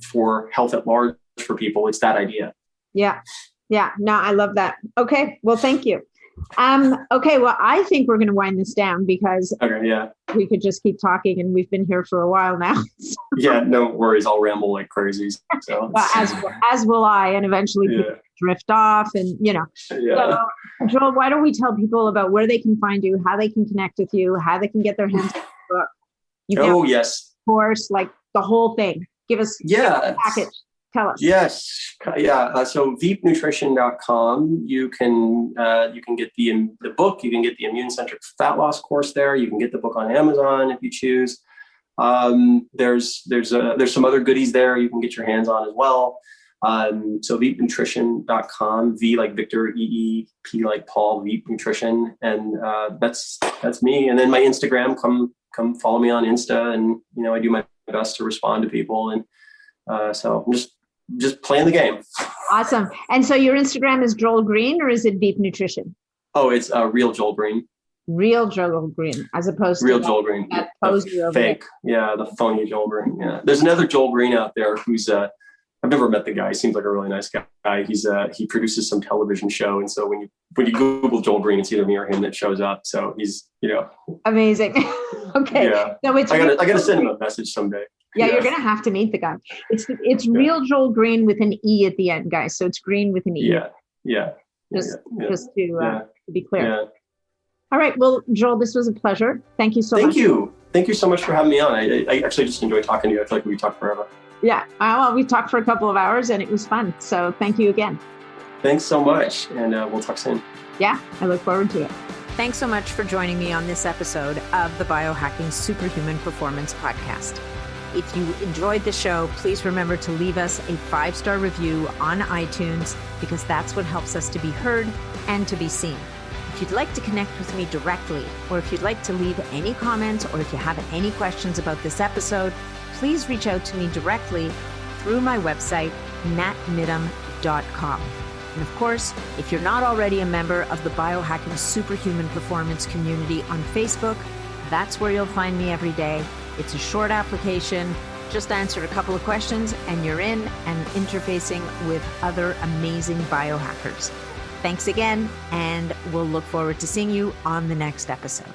for health at large for people, it's that idea. Yeah. Yeah. No, I love that. Okay. Well, thank you. Okay. Well, I think we're going to wind this down because we could just keep talking, and we've been here for a while now. So. Yeah, no worries. I'll ramble like crazy. So. Well, as will I, and eventually people drift off, and you know. Yeah. So, Joel, why don't we tell people about where they can find you, how they can connect with you, how they can get their hands on the book? Yes. Of course, like the whole thing. Give us a package. Tell us. Yes. Yeah. So veepnutrition.com. You can get the book. You can get the immune-centric fat loss course there. You can get the book on Amazon if you choose. There's some other goodies there you can get your hands on as well. So veepnutrition.com, V like Victor, P like Paul, Veep Nutrition. And that's me. And then my Instagram, come follow me on Insta. And, I do my best to respond to people. And so I'm just playing the game. Awesome. And so your Instagram is Joel Greene, or is it Veep Nutrition? Oh, it's Real Joel Greene. Real Joel Greene, as opposed to Real Joel Greene. that posy over fake. there. Yeah, the phony Joel Greene. Yeah. There's another Joel Greene out there who's I've never met the guy. He seems like a really nice guy. He produces some television show, and so when you Google Joel Greene, it's either me or him that shows up. So he's amazing. Okay. Yeah. No, it's I gotta send him a message someday. Yeah, you're gonna have to meet the guy. It's Real Joel Greene with an E at the end, guys. So it's Green with an E. Yeah. Just to be clear. Yeah. All right. Well, Joel, this was a pleasure. Thank you so much. Thank you so much for having me on. I actually just enjoyed talking to you. I feel like we talked forever. Yeah. Well, we talked for a couple of hours and it was fun. So thank you again. Thanks so much. And we'll talk soon. Yeah, I look forward to it. Thanks so much for joining me on this episode of the Biohacking Superhuman Performance Podcast. If you enjoyed the show, please remember to leave us a 5-star review on iTunes, because that's what helps us to be heard and to be seen. If you'd like to connect with me directly, or if you'd like to leave any comments, or if you have any questions about this episode, please reach out to me directly through my website, natnidham.com. And of course, if you're not already a member of the Biohacking Superhuman Performance community on Facebook, that's where you'll find me every day. It's a short application, just answer a couple of questions and you're in and interfacing with other amazing biohackers. Thanks again, and we'll look forward to seeing you on the next episode.